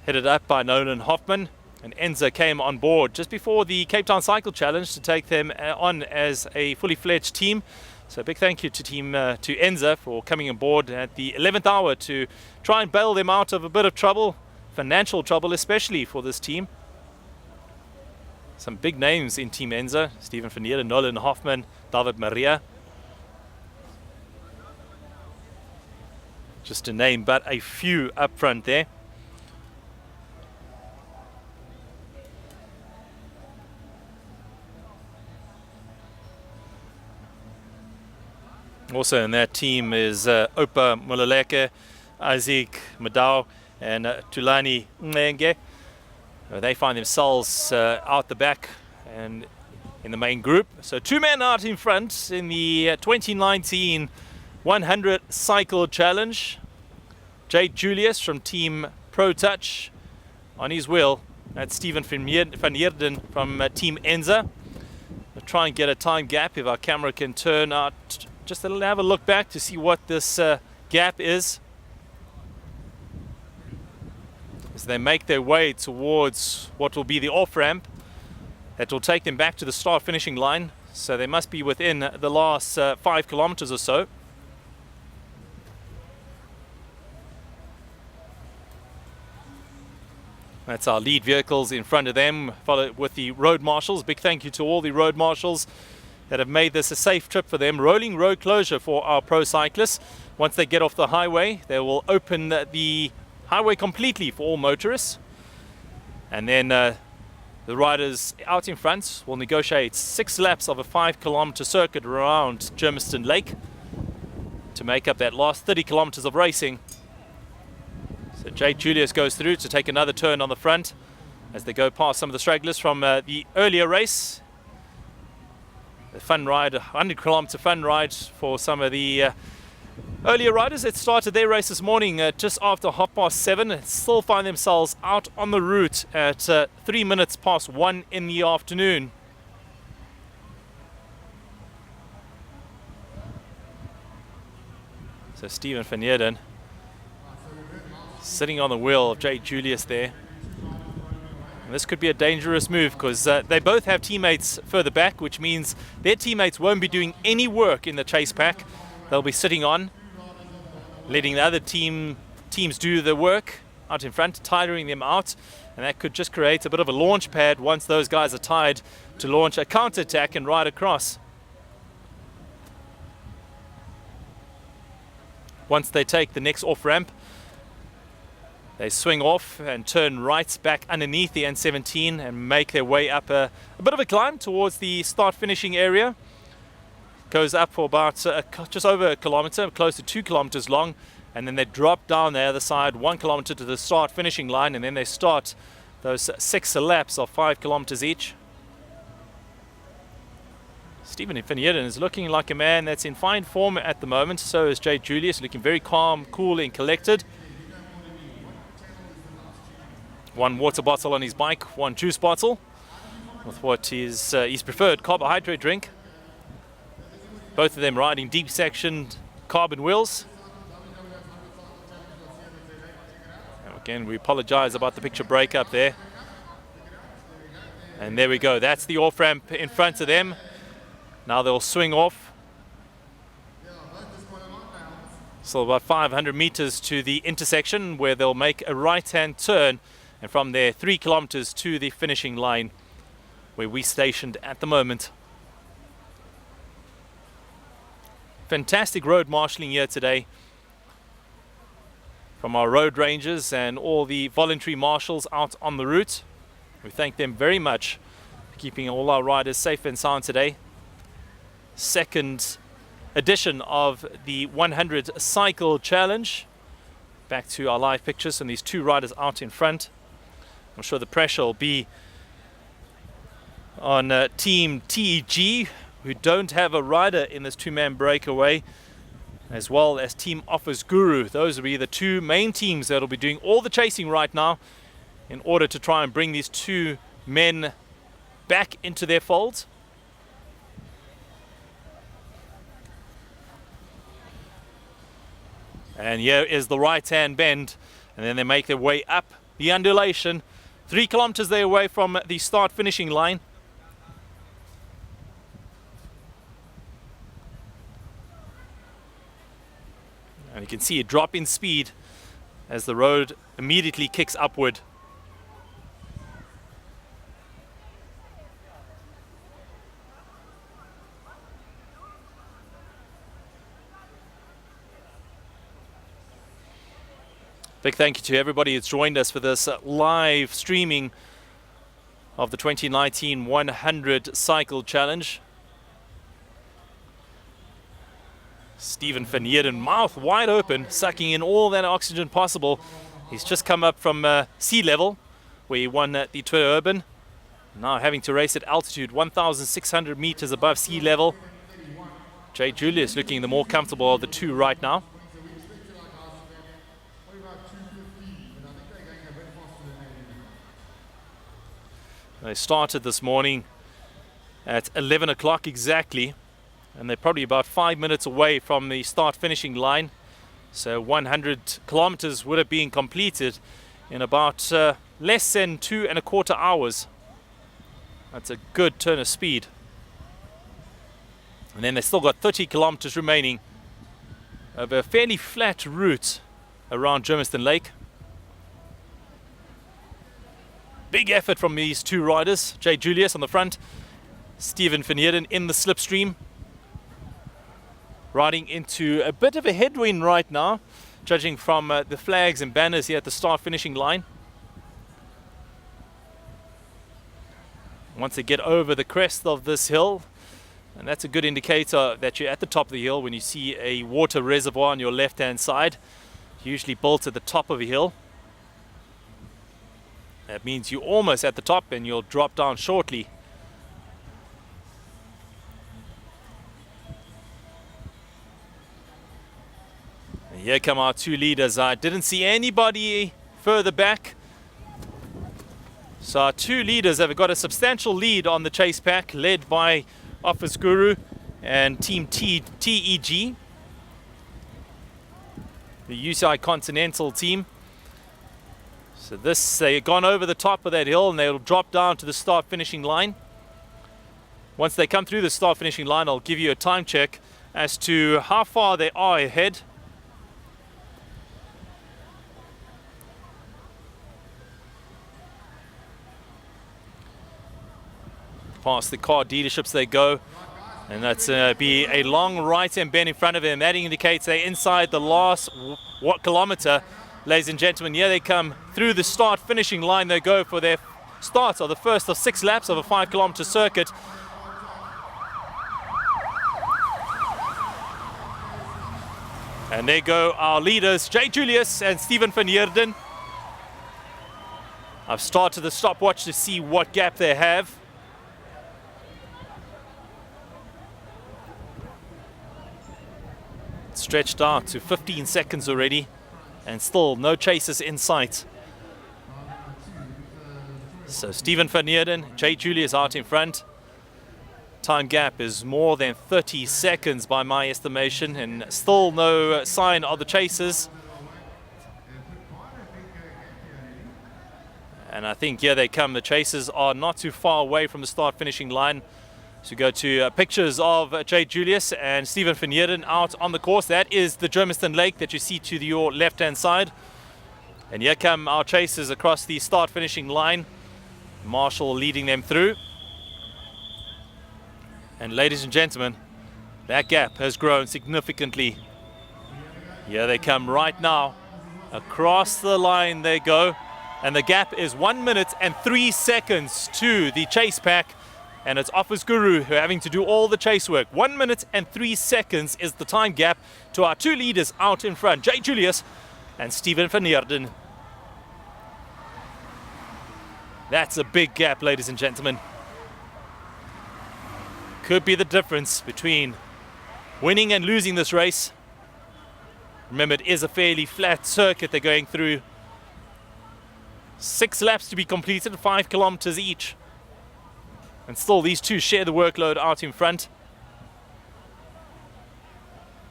Speaker 1: headed up by Nolan Hoffman. And Enza came on board just before the Cape Town Cycle Challenge to take them on as a fully fledged team. So a big thank you to Enza for coming on board at the 11th hour to try and bail them out of a bit of trouble, financial trouble especially for this team. Some big names in Team Enza: Steven van Heerden, Nolan Hoffman, David Maria. Just to name but a few up front there. Also in that team is Opa Mololeke, Isaac Madao, and Tulani Ngenge. They find themselves out the back and in the main group. So two men out in front in the 2019 100 Cycle Challenge. Jayde Julius from Team Pro Touch on his wheel. That's Steven van Heerden from Team Enza. We'll try and get a time gap if our camera can turn out. Just have a look back to see what this gap is. As they make their way towards what will be the off-ramp that will take them back to the start finishing line. So they must be within the last 5 kilometers or so. That's our lead vehicles in front of them, followed with the road marshals. Big thank you to all the road marshals that have made this a safe trip for them. Rolling road closure for our pro cyclists. Once they get off the highway, they will open the highway completely for all motorists. And then the riders out in front will negotiate 6 laps of a 5-kilometer circuit around Germiston Lake to make up that last 30 kilometers of racing. So Jayde Julius goes through to take another turn on the front as they go past some of the stragglers from the earlier race. The fun ride, 100-kilometer fun ride for some of the earlier riders that started their race this morning just after 7:30 and still find themselves out on the route at 3 minutes past 1 in the afternoon. So Steven van Heerden sitting on the wheel of Jayde Julius there. And this could be a dangerous move because they both have teammates further back, which means their teammates won't be doing any work in the chase pack. They'll be sitting on, letting the other teams do the work out in front, tiring them out. And that could just create a bit of a launch pad once those guys are tired to launch a counter-attack and ride across. Once they take the next off-ramp, they swing off and turn right back underneath the N17 and make their way up a bit of a climb towards the start finishing area. Goes up for about just over a kilometer, close to 2 kilometers long, and then they drop down the other side 1 kilometer to the start finishing line, and then they start those 6 laps of 5 kilometers each. Steven van Heerden is looking like a man that's in fine form at the moment. So is Jayde Julius, looking very calm, cool and collected. 1 water bottle on his bike, 1 juice bottle with what is his preferred carbohydrate drink. Both of them riding deep sectioned carbon wheels. And again, we apologize about the picture breakup there. And there we go, that's the off ramp in front of them. Now they'll swing off. So about 500 meters to the intersection where they'll make a right-hand turn. And from there, 3 kilometers to the finishing line where we're stationed at the moment. Fantastic road marshalling here today from our road rangers and all the voluntary marshals out on the route. We thank them very much for keeping all our riders safe and sound today. Second edition of the 100 Cycle Challenge. Back to our live pictures and these 2 riders out in front. I'm sure the pressure will be on Team TEG, who don't have a rider in this 2-man breakaway, as well as Team Offers Guru. Those will be the 2 main teams that will be doing all the chasing right now in order to try and bring these 2 men back into their fold. And here is the right-hand bend, and then they make their way up the undulation. 3 kilometers they're away from the start finishing line. And you can see a drop in speed as the road immediately kicks upward. Big thank you to everybody who's joined us for this live streaming of the 2019 100 Cycle Challenge. Steven van Heerden, mouth wide open, sucking in all that oxygen possible. He's just come up from sea level, where he won the Tour Urban. Now having to race at altitude 1,600 meters above sea level. Jayde Julius looking the more comfortable of the 2 right now. They started this morning at 11 o'clock exactly, and they're probably about 5 minutes away from the start-finishing line. So 100 kilometers would have been completed in about less than 2.25 hours. That's a good turn of speed. And then they've still got 30 kilometers remaining of a fairly flat route around Germiston Lake. Big effort from these two riders. Jayde Julius on the front, Steven van Heerden in the slipstream. Riding into a bit of a headwind right now, judging from the flags and banners here at the start-finishing line. Once they get over the crest of this hill, and that's a good indicator that you're at the top of the hill when you see a water reservoir on your left-hand side, usually built at the top of a hill. That means you're almost at the top and you'll drop down shortly. And here come our two leaders. I didn't see anybody further back. So our two leaders have got a substantial lead on the chase pack, led by Office Guru and Team TEG, the UCI Continental team. So they've gone over the top of that hill and they'll drop down to the start-finishing line. Once they come through the start-finishing line, I'll give you a time check as to how far they are ahead. Past the car dealerships they go, and that's be a long right-hand bend in front of them. That indicates they're inside the last kilometer. Ladies and gentlemen, here they come through the start-finishing line. They go for their starts of the first of 6 laps of a 5-kilometer circuit. And there go our leaders, Jayde Julius and Steven van Heerden. I've started the stopwatch to see what gap they have. Stretched out to 15 seconds already, and still no chasers in sight. So Steven van Heerden, Jayde Julius out in front. Time gap is more than 30 seconds by my estimation, and still no sign of the chasers. And I think here they come. The chasers are not too far away from the start-finishing line. So go to pictures of Jayde Julius and Steven van Heerden out on the course. That is the Germiston Lake that you see to your left-hand side. And here come our chasers across the start-finishing line. Marshall leading them through. And ladies and gentlemen, that gap has grown significantly. Here they come right now. Across the line they go. And the gap is 1 minute and 3 seconds to the chase pack. And it's Office Guru who are having to do all the chase work. 1 minute and 3 seconds is the time gap to our two leaders out in front, Jayde Julius and Steven van Heerden. That's a big gap, ladies and gentlemen. Could be the difference between winning and losing this race. Remember, it is a fairly flat circuit they're going through. 6 laps to be completed, 5 kilometers each. And still, these two share the workload out in front.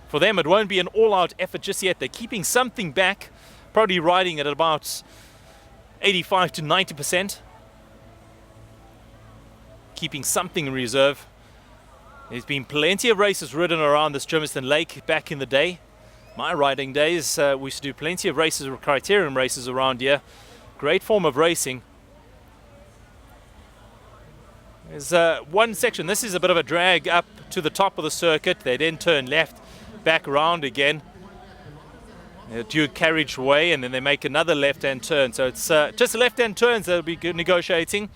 Speaker 1: For them, it won't be an all-out effort just yet. They're keeping something back, probably riding at about 85 to 90%. Keeping something in reserve. There's been plenty of races ridden around this Germiston Lake back in the day. My riding days, we used to do plenty of races, criterium races around here. Great form of racing. There's one section. This is a bit of a drag up to the top of the circuit. They then turn left, back around again. They do a carriageway, and then they make another left-hand turn. So it's just left-hand turns they'll be negotiating.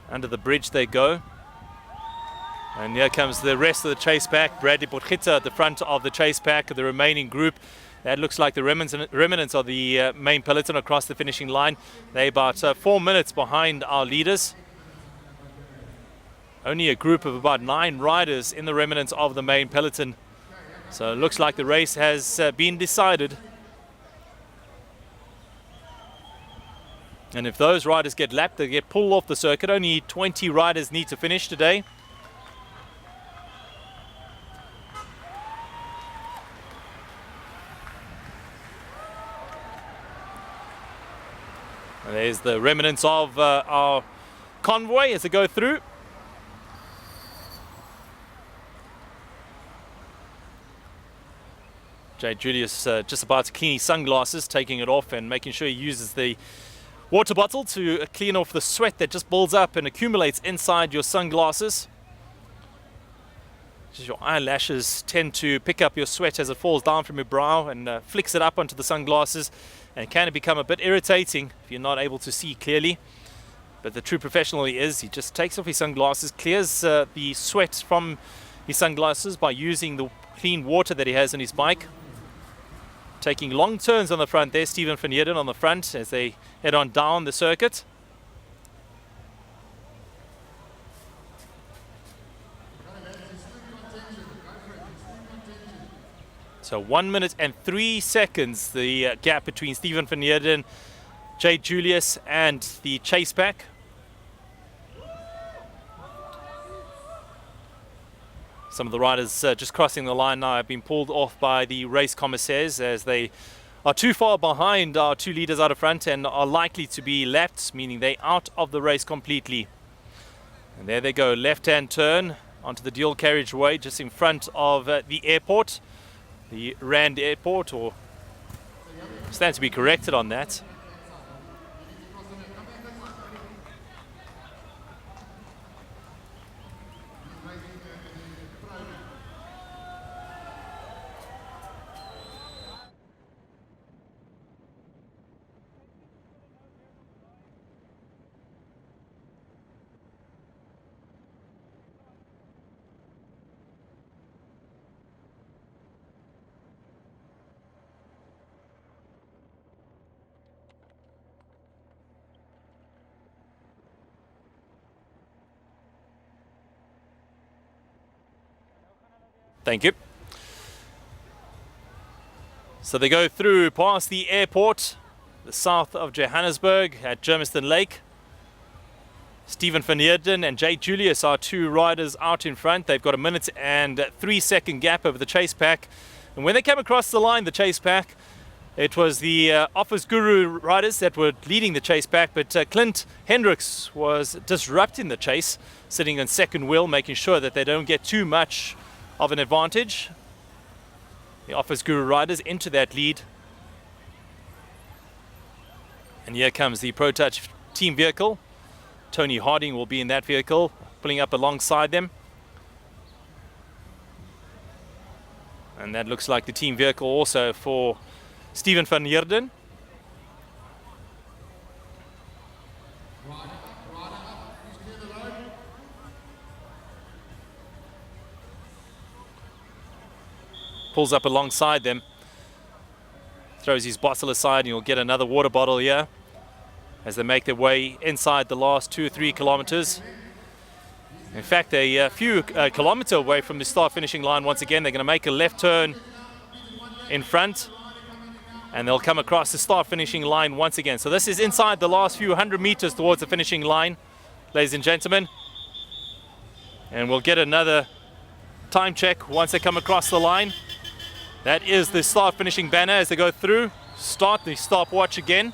Speaker 1: Under the bridge they go. And here comes the rest of the chase pack. Bradley Potgieter at the front of the chase pack of the remaining group. That looks like the remnants of the main peloton across the finishing line. They're about 4 minutes behind our leaders. Only a group of about 9 riders in the remnants of the main peloton. So it looks like the race has been decided. And if those riders get lapped, they get pulled off the circuit. Only 20 riders need to finish today. And there's the remnants of our convoy as they go through. Jayde Julius just about to clean his sunglasses, taking it off and making sure he uses the water bottle to clean off the sweat that just builds up and accumulates inside your sunglasses. Just your eyelashes tend to pick up your sweat as it falls down from your brow and flicks it up onto the sunglasses, and it can become a bit irritating if you're not able to see clearly. But the true professional he is, he just takes off his sunglasses, clears the sweat from his sunglasses by using the clean water that he has on his bike. Taking long turns on the front there, Steven van Heerden on the front as they head on down the circuit. So 1 minute and 3 seconds, the gap between Steven van Heerden, Jayde Julius and the chase pack. Some of the riders just crossing the line now have been pulled off by the race commissaires as they are too far behind our two leaders out of front and are likely to be lapped, meaning they're out of the race completely. And there they go, left-hand turn onto the dual carriageway just in front of the airport, the Rand Airport, or stand to be corrected on that. Thank you. So they go through past the airport, the south of Johannesburg at Germiston Lake. Steven van Heerden and Jayde Julius are two riders out in front. They've got a minute and 3 second gap over the chase pack. And when they came across the line, the chase pack, it was the Office Guru riders that were leading the chase pack, but Clint Hendricks was disrupting the chase, sitting on second wheel, making sure that they don't get too much of an advantage. The Office Guru riders into that lead. And here comes the Pro Touch team vehicle. Tony Harding will be in that vehicle, pulling up alongside them. And that looks like the team vehicle also for Steven van Heerden. Pulls up alongside them, throws his bottle aside, and you'll get another water bottle here as they make their way inside the last 2 or 3 kilometers. In fact, a few kilometers away from the start finishing line once again. They're going to make a left turn in front and they'll come across the start finishing line once again. So this is inside the last few 100 meters towards the finishing line, ladies and gentlemen. And we'll get another time check once they come across the line. That is the start finishing banner as they go through. Start the stopwatch again.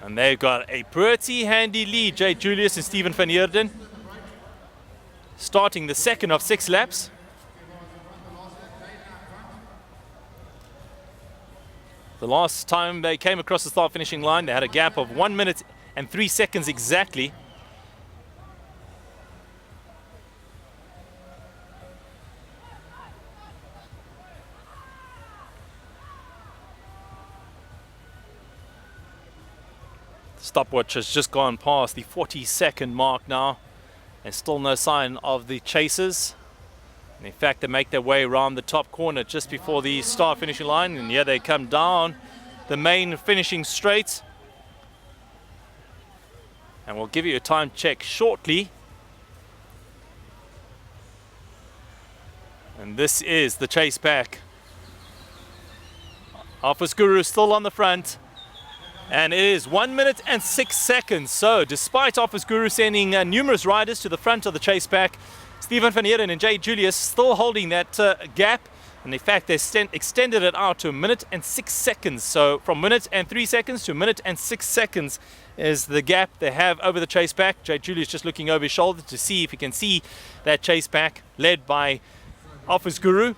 Speaker 1: And they've got a pretty handy lead, Jayde Julius and Steven van Heerden, starting the second of 6 laps. The last time they came across the start finishing line, they had a gap of 1 minute and 3 seconds exactly. Stopwatch has just gone past the 40-second mark now, and still no sign of the chasers. And in fact, they make their way around the top corner just before the start finishing line, and here they come down the main finishing straight. And we'll give you a time check shortly. And this is the chase pack. Office Guru still on the front. And it is 1 minute and 6 seconds. So despite Office Guru sending numerous riders to the front of the chase pack, Steven van Heerden and Jayde Julius still holding that gap. And in fact, they extended it out to 1 minute and 6 seconds. So from 1 minute and 3 seconds to 1 minute and 6 seconds is the gap they have over the chase pack. Jayde Julius just looking over his shoulder to see if he can see that chase pack led by Office Guru.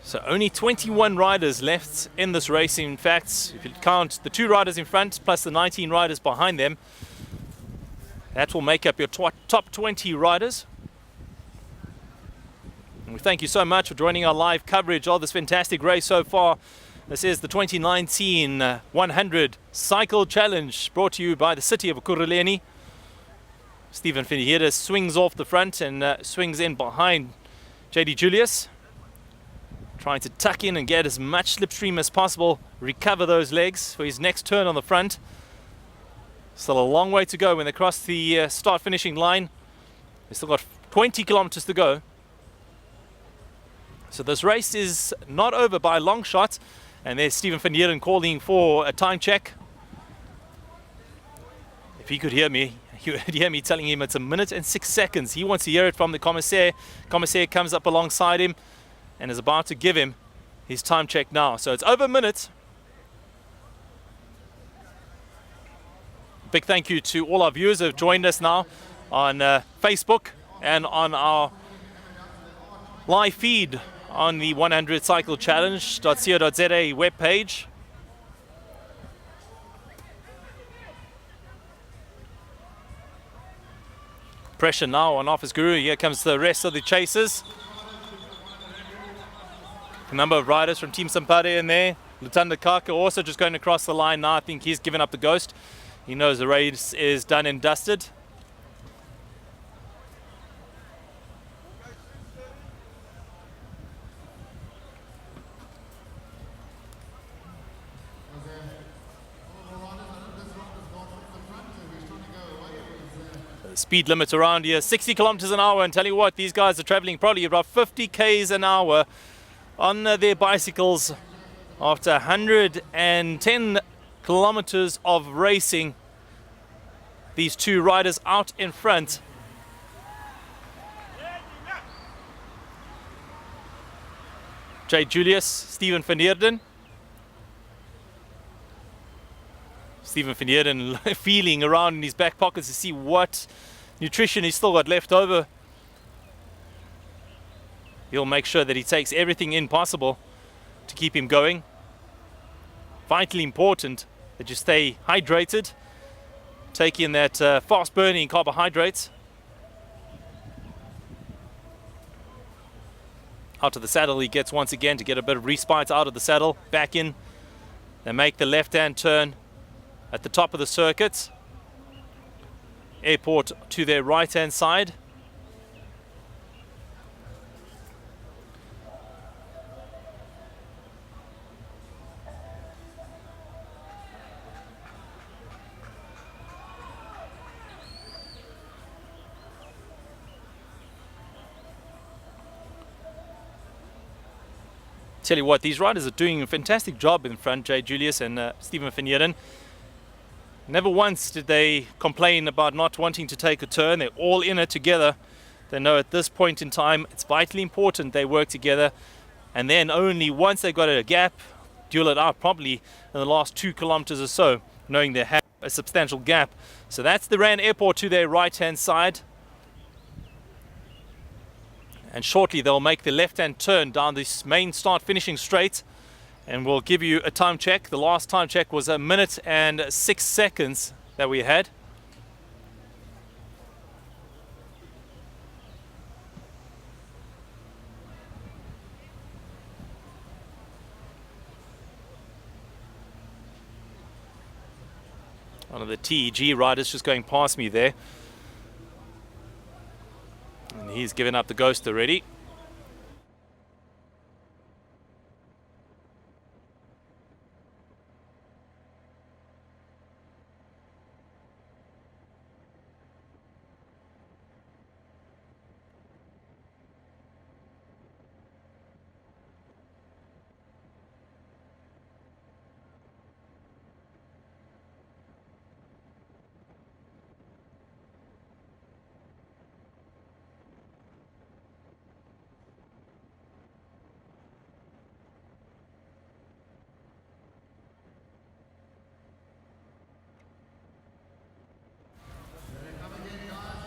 Speaker 1: So only 21 riders left in this race. In fact, if you count the 2 riders in front plus the 19 riders behind them, that will make up your top 20 riders. And we thank you so much for joining our live coverage of this fantastic race so far. This is the 2019 100 Cycle Challenge, brought to you by the city of Ekurhuleni. Steven van Heerden swings off the front and swings in behind Jayde Julius, trying to tuck in and get as much slipstream as possible, recover those legs for his next turn on the front. Still a long way to go when they cross the start-finishing line. They've still got 20 kilometers to go. So this race is not over by a long shot. And there's Steven van Heerden calling for a time check. If he could hear me, he would hear me telling him it's 1 minute and 6 seconds. He wants to hear it from the commissaire. Commissaire comes up alongside him and is about to give him his time check now. So it's over a minute. Big thank you to all our viewers who have joined us now on Facebook and on our live feed on the 100 Cycle Challenge.co.za webpage. Pressure now on Office Guru. Here comes the rest of the chasers. A number of riders from Team Sampare in there. Lutanda Kaka also just going across the line now. I think he's given up the ghost. He knows the race is done and dusted. Speed limit around here, 60 kilometers an hour, and tell you what, these guys are traveling probably about 50 k's an hour on their bicycles after 110 kilometers of racing. These 2 riders out in front. Jayde Julius, Steven van Heerden. Steven van Heerden feeling around in his back pockets to see what nutrition he's still got left over. He'll make sure that he takes everything in possible to keep him going. Vitally important that you stay hydrated. Take in that fast-burning carbohydrates. Out of the saddle he gets once again to get a bit of respite out of the saddle. Back in. They make the left-hand turn at the top of the circuit. Airport to their right-hand side. Tell you what, these riders are doing a fantastic job in front, Jayde Julius and Steven van Heerden. Never once did they complain about not wanting to take a turn. They're all in it together. They know at this point in time it's vitally important they work together, and then only once they got a gap, duel it out probably in the last 2 kilometers or so, knowing they have a substantial gap. So that's the Rand Airport to their right-hand side. And shortly they'll make the left-hand turn down this main start-finishing straight, and we'll give you a time check. The last time check was 1 minute and 6 seconds that we had. One of the TEG riders just going past me there. And he's given up the ghost already.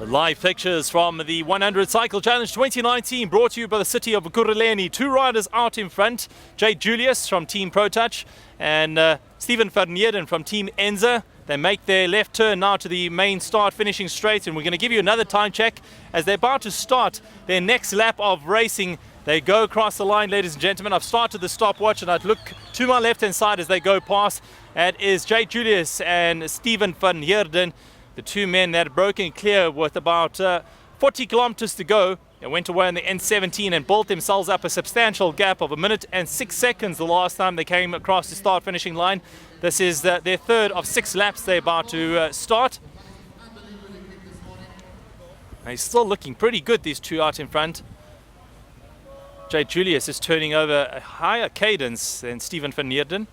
Speaker 1: Live pictures from the 100 Cycle Challenge 2019 brought to you by the city of Ekurhuleni. Two riders out in front, Jayde Julius from Team ProTouch and Steven van Heerden from Team Enza. They make their left turn now to the main start finishing straight, and we're going to give you another time check as they're about to start their next lap of racing. They go across the line, ladies and gentlemen. I've started the stopwatch and I'd look to my left hand side as they go past. That is Jayde Julius and Steven van Heerden. The two men that had broken clear with about 40 kilometers to go. They went away on the N17 and built themselves up a substantial gap of 1 minute and 6 seconds the last time they came across the start finishing line. This is their third of 6 laps they're about to start. They're still looking pretty good, these two out in front. Jayde Julius is turning over a higher cadence than Steven van Heerden.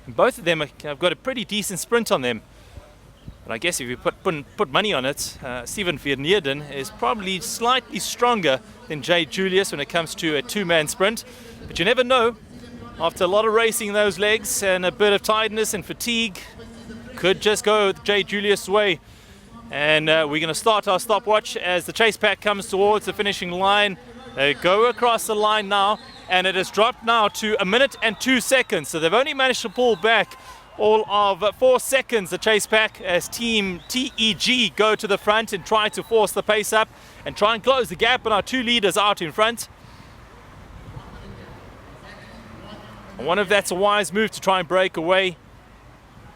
Speaker 1: And both of them have got a pretty decent sprint on them. But I guess if you put money on it, Steven van Heerden is probably slightly stronger than Jayde Julius when it comes to a two-man sprint. But you never know. After a lot of racing those legs and a bit of tiredness and fatigue, could just go Jayde Julius' way. And we're going to start our stopwatch as the chase pack comes towards the finishing line. They go across the line now, and it has dropped now to 1 minute and 2 seconds. So they've only managed to pull back all of 4 seconds, the chase pack, as Team TEG go to the front and try to force the pace up and try and close the gap on our two leaders out in front. I wonder if that's a wise move to try and break away.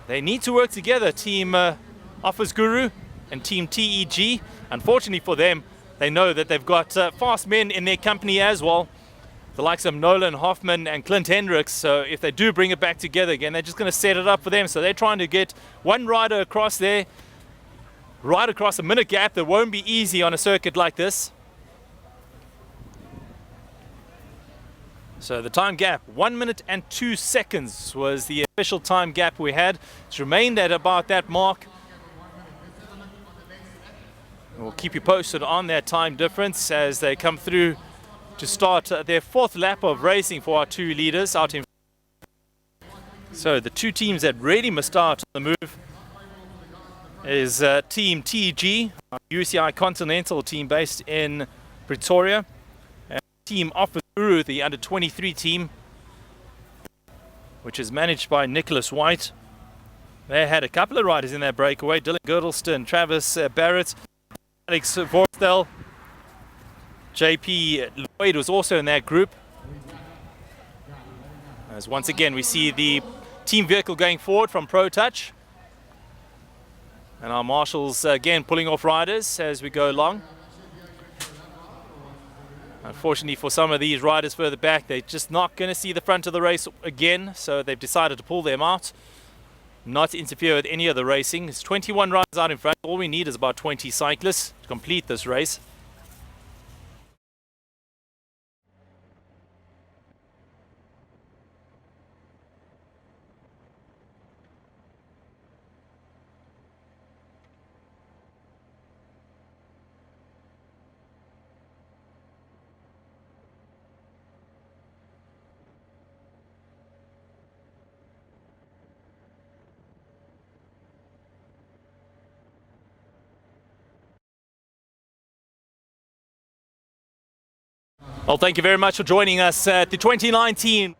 Speaker 1: They need to work together, Team Offers Guru and Team TEG. Unfortunately for them, they know that they've got fast men in their company as well, the likes of Nolan Hoffman and Clint Hendricks. So if they do bring it back together again, they're just going to set it up for them. So they're trying to get one rider across there, right across a minute gap. That won't be easy on a circuit like this. So the time gap, 1 minute and 2 seconds was the official time gap we had. It's remained at about that mark. We'll keep you posted on that time difference as they come through to start their fourth lap of racing for our two leaders out in. So the two teams that really must start on the move is Team TG, our UCI Continental team based in Pretoria, and Team Offers Guru, the under-23 team, which is managed by Nicholas White. They had a couple of riders in their breakaway: Dylan Girdleston, Travis Barrett, Alex Vorstel. JP Lloyd was also in that group. As once again we see the team vehicle going forward from ProTouch. And our marshals again pulling off riders as we go along. Unfortunately for some of these riders further back, they're just not going to see the front of the race again. So they've decided to pull them out, not to interfere with any of the racing. It's 21 riders out in front. All we need is about 20 cyclists to complete this race. Well, thank you very much for joining us at the 2019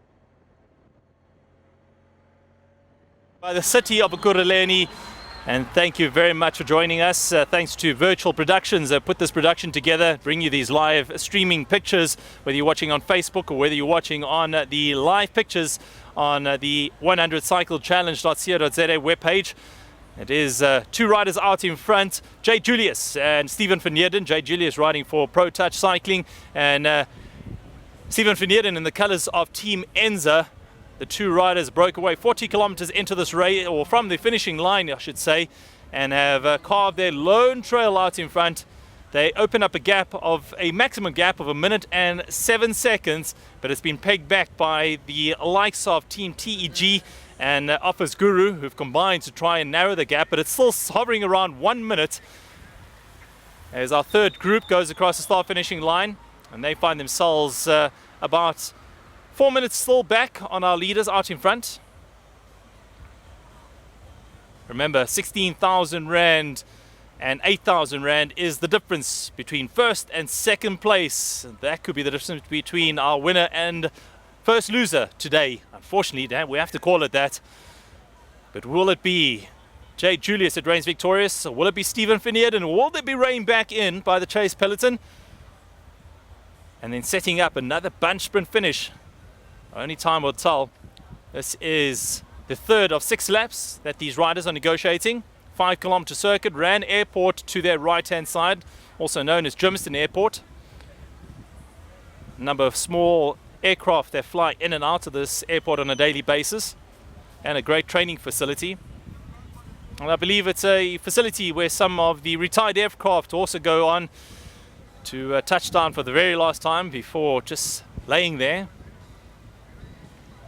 Speaker 1: by the city of Ekurhuleni, and thank you very much for joining us. Thanks to Virtual Productions that put this production together, bring you these live streaming pictures, whether you're watching on Facebook or whether you're watching on the live pictures on the 100cyclechallenge.co.za webpage. It is two riders out in front, Jayde Julius and Steven van Heerden. Jayde Julius riding for ProTouch Cycling, and Steven van Heerden in the colors of Team Enza. The two riders broke away 40 kilometers into this race, or from the finishing line, I should say, and have carved their lone trail out in front. They open up a maximum gap of 1 minute and 7 seconds, but it's been pegged back by the likes of Team TEG and Offers Guru, who've combined to try and narrow the gap, but it's still hovering around 1 minute as our third group goes across the start finishing line, and they find themselves about 4 minutes still back on our leaders out in front. Remember, 16,000 Rand And 8,000 Rand is the difference between first and second place. That could be the difference between our winner and first loser today. Unfortunately, we have to call it that. But will it be Jayde Julius that reigns victorious? Or will it be Steven van Heerden? Will there be reined back in by the chase peloton? And then setting up another bunch sprint finish. Only time will tell. This is the third of 6 laps that these riders are negotiating. 5-kilometer circuit, Rand Airport to their right-hand side, also known as Germiston Airport. A number of small aircraft that fly in and out of this airport on a daily basis, and a great training facility. And I believe it's a facility where some of the retired aircraft also go on to touchdown for the very last time before just laying there.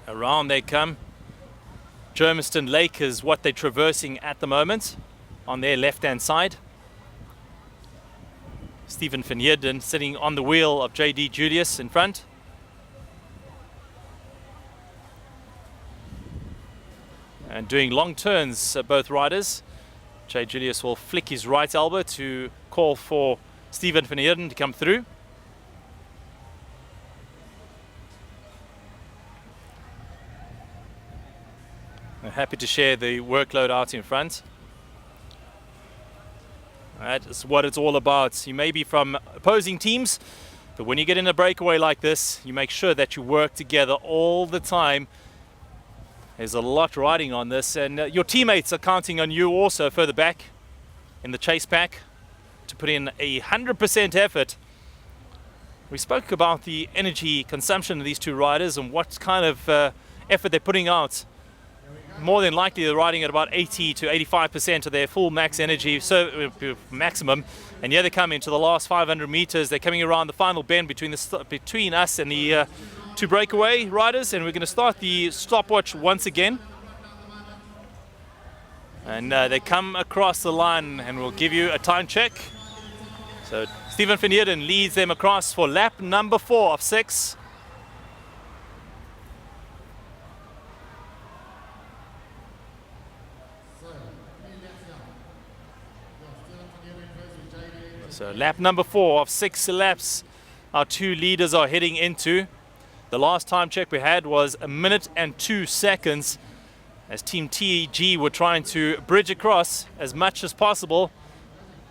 Speaker 1: Around they come. Germiston Lake is what they're traversing at the moment on their left-hand side. Steven van Heerden sitting on the wheel of Jayde Julius in front. And doing long turns, both riders. Jayde Julius will flick his right elbow to call for Steven van Heerden to come through. I'm happy to share the workload out in front. That is what it's all about. You may be from opposing teams, but when you get in a breakaway like this, you make sure that you work together all the time. There's a lot riding on this, and your teammates are counting on you also further back in the chase pack to put in 100% effort. We spoke about the energy consumption of these two riders and what kind of effort they're putting out. More than likely they're riding at about 80 to 85% of their full max energy, so maximum. And here they come into the last 500 meters. They're coming around the final bend between us and the two breakaway riders, and we're going to start the stopwatch once again. And they come across the line, and we'll give you a time check. So Steven van Heerden leads them across for lap number 4 of 6. So lap number 4 of 6 laps our two leaders are heading into. The last time check we had was 1 minute and 2 seconds as Team TEG were trying to bridge across as much as possible.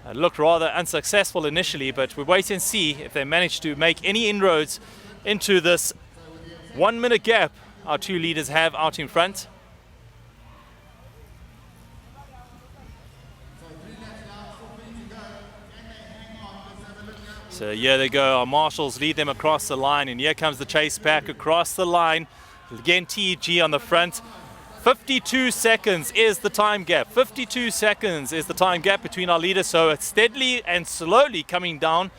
Speaker 1: It looked rather unsuccessful initially, but we'll wait and see if they manage to make any inroads into this 1 minute gap our two leaders have out in front. So here they go, our marshals lead them across the line, and here comes the chase pack across the line. Again, TEG on the front. 52 seconds is the time gap. 52 seconds is the time gap between our leaders, so it's steadily and slowly coming down.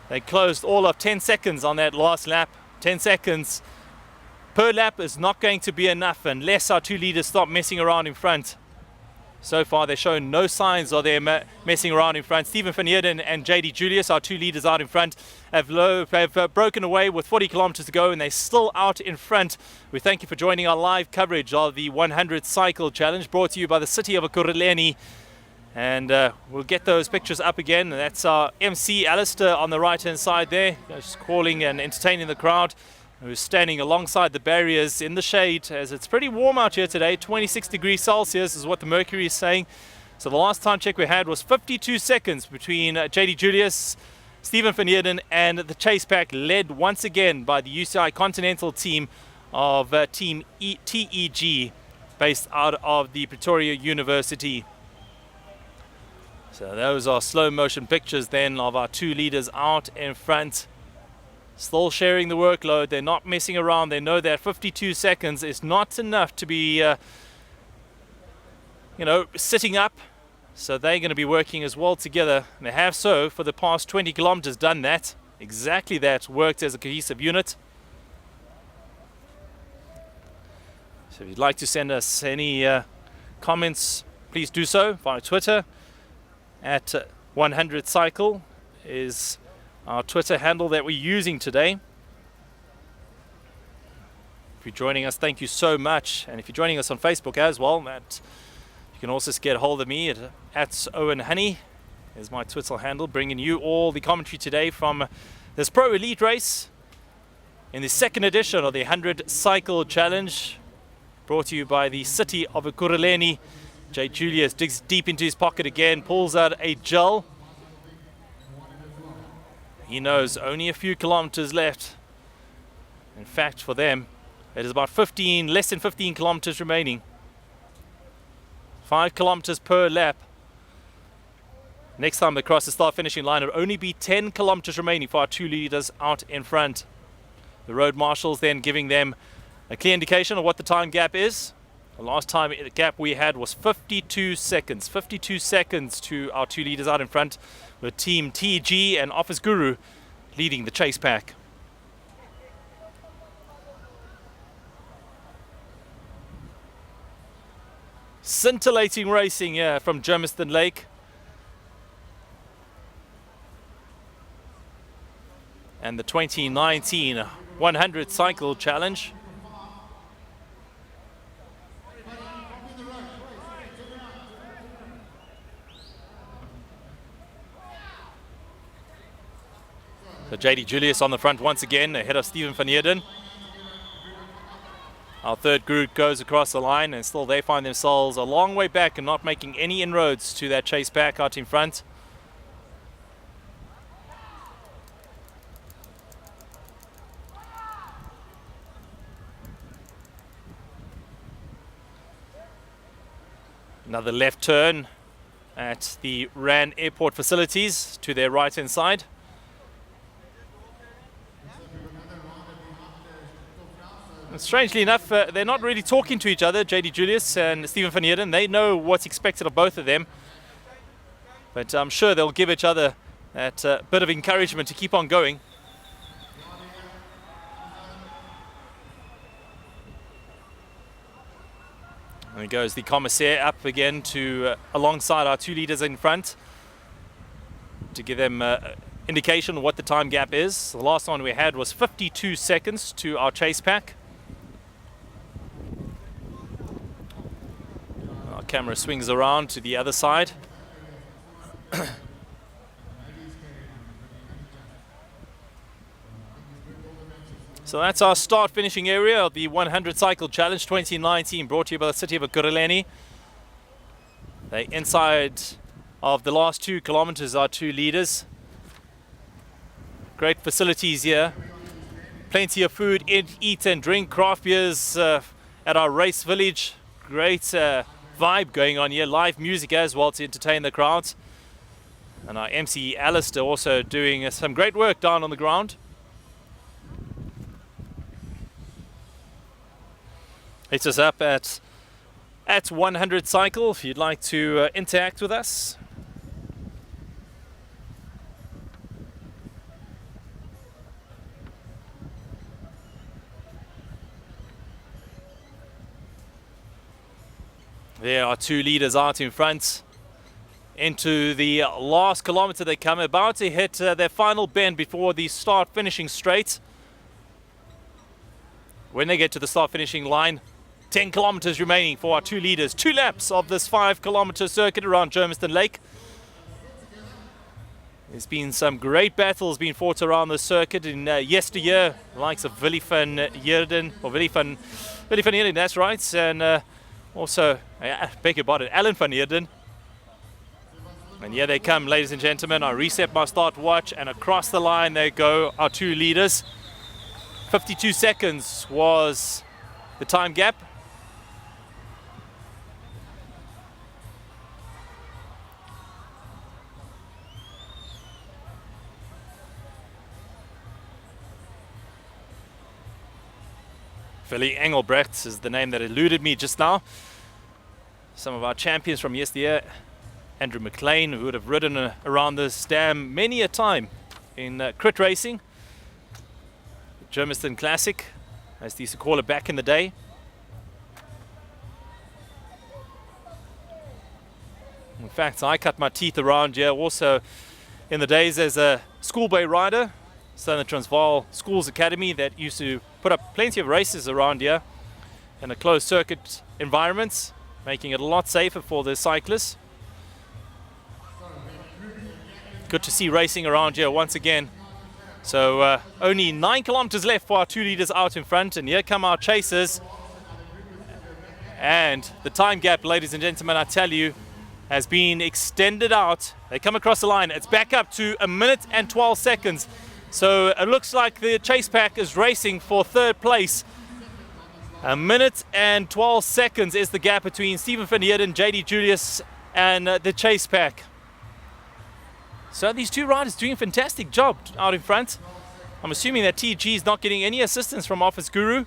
Speaker 1: They closed all of 10 seconds on that last lap. 10 seconds per lap is not going to be enough unless our two leaders stop messing around in front. So far, they've shown no signs of them messing around in front. Steven van Heerden and Jayde Julius, our two leaders out in front, have broken away with 40 kilometers to go, and they're still out in front. We thank you for joining our live coverage of the 100 Cycle Challenge, brought to you by the City of Ekurhuleni. And we'll get those pictures up again. That's our MC, Alistair, on the right-hand side there, just calling and entertaining the crowd, who's standing alongside the barriers in the shade, as it's pretty warm out here today. 26 degrees Celsius is what the mercury is saying. So the last time check we had was 52 seconds between Jayde Julius, Steven van Heerden, and the chase pack, led once again by the UCI Continental team of Team TEG, based out of the Pretoria University. So those are slow motion pictures then of our two leaders out in front. Still sharing the workload. They're not messing around. They know that 52 seconds is not enough to be, sitting up. So they're going to be working as well together. And they have so for the past 20 kilometers done that. Exactly that. Worked as a cohesive unit. So if you'd like to send us any comments, please do so via Twitter. At 100 Cycle is our Twitter handle that we're using today. If you're joining us, thank you so much. And if you're joining us on Facebook as well, you can also get a hold of me at Owen Honey. There's my Twitter handle, bringing you all the commentary today from this Pro Elite race in the second edition of the 100 Cycle Challenge, brought to you by the city of Ekurhuleni. Jayde Julius digs deep into his pocket again, pulls out a gel. He knows only a few kilometers left. In fact, for them, it is about less than 15 kilometers remaining. 5 kilometers per lap. Next time they cross the start finishing line, it'll only be 10 kilometers remaining for our 2 leaders out in front. The road marshals then giving them a clear indication of what the time gap is. The last time the gap we had was 52 seconds. 52 seconds to our 2 leaders out in front, with Team TG and Office Guru leading the chase pack. Scintillating racing here from Germiston Lake. And the 2019 100 Cycle Challenge. So Jayde Julius on the front once again, ahead of Steven van Heerden. Our third group goes across the line, and still they find themselves a long way back and not making any inroads to that chase pack out in front. Another left turn at the Rand Airport facilities to their right-hand side. And strangely enough, they're not really talking to each other, Jayde Julius and Steven van Heerden. They know what's expected of both of them. But I'm sure they'll give each other that bit of encouragement to keep on going. There goes the commissaire up again to alongside our 2 leaders in front to give them indication of what the time gap is. The last one we had was 52 seconds to our chase pack. Our camera swings around to the other side. So that's our start finishing area of the 100 Cycle Challenge 2019, brought to you by the city of Ekurhuleni. They inside of the last 2 kilometers are 2 leaders. Great facilities here. Plenty of food, eat and drink, craft beers at our race village. Great vibe going on here, live music as well to entertain the crowds. And our MC Alistair also doing some great work down on the ground. Hit us up at 100 Cycle if you'd like to interact with us. There are 2 leaders out in front. Into the last kilometer they come, about to hit their final bend before the start finishing straight. When they get to the start finishing line, 10 kilometers remaining for our 2 leaders. 2 laps of this 5-kilometer circuit around Germiston Lake. There's been some great battles being fought around the circuit in yesteryear, the likes of Willy van Heerden, or Willy van Heerden, that's right, and also, beg your pardon, Alan van Heerden. And here they come, ladies and gentlemen. I reset my start watch, and across the line they go, our 2 leaders. 52 seconds was the time gap. Philly Engelbrecht is the name that eluded me just now. Some of our champions from yesteryear, Andrew McLean, who would have ridden around this dam many a time in crit racing. The Germiston Classic, as they used to call it back in the day. In fact, I cut my teeth around here also in the days as a schoolboy rider, Southern Transvaal Schools Academy, that used to put up plenty of races around here in a closed circuit environments, making it a lot safer for the cyclists. Good to see racing around here once again. So only 9 kilometers left for our 2 leaders out in front, and here come our chasers. And the time gap, ladies and gentlemen, I tell you, has been extended out. They come across the line. It's back up to 1 minute and 12 seconds. So it looks like the chase pack is racing for 3rd place. 1 minute and 12 seconds is the gap between Steven van Heerden, Jayde Julius, and the chase pack. So these 2 riders doing a fantastic job out in front. I'm assuming that TG is not getting any assistance from Office Guru.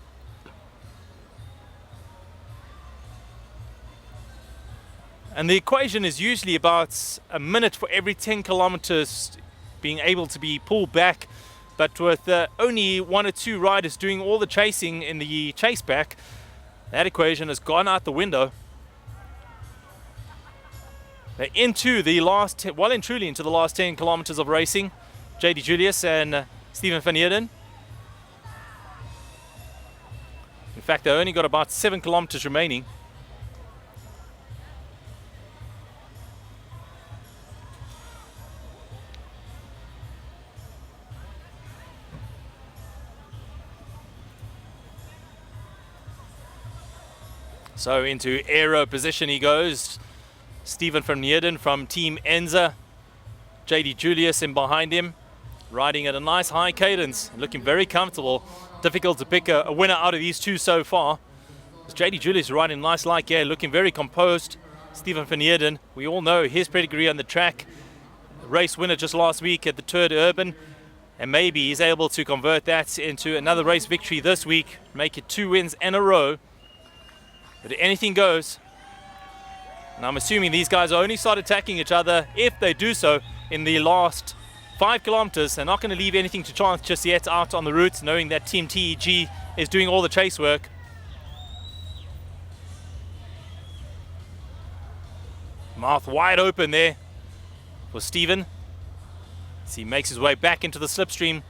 Speaker 1: And the equation is usually about a minute for every 10 kilometers being able to be pulled back. But with only 1 or 2 riders doing all the chasing in the chase pack, that equation has gone out the window. They're into the last, well and truly into the last 10 kilometers of racing. Jayde Julius and Steven van Heerden. In fact, they've only got about 7 kilometers remaining. So into aero position he goes. Steven van Heerden from Team Enza. Jayde Julius in behind him, riding at a nice high cadence, looking very comfortable. Difficult to pick a winner out of these 2 so far. Jayde Julius riding nice light gear, looking very composed. Steven van Heerden, we all know his pedigree on the track. Race winner just last week at the Tour de Urban. And maybe he's able to convert that into another race victory this week. Make it 2 wins in a row. But anything goes. And I'm assuming these guys only start attacking each other, if they do so, in the last 5 kilometers. They're not going to leave anything to chance just yet out on the route, knowing that Team TEG is doing all the chase work. Mouth wide open there for Steven. As he makes his way back into the slipstream,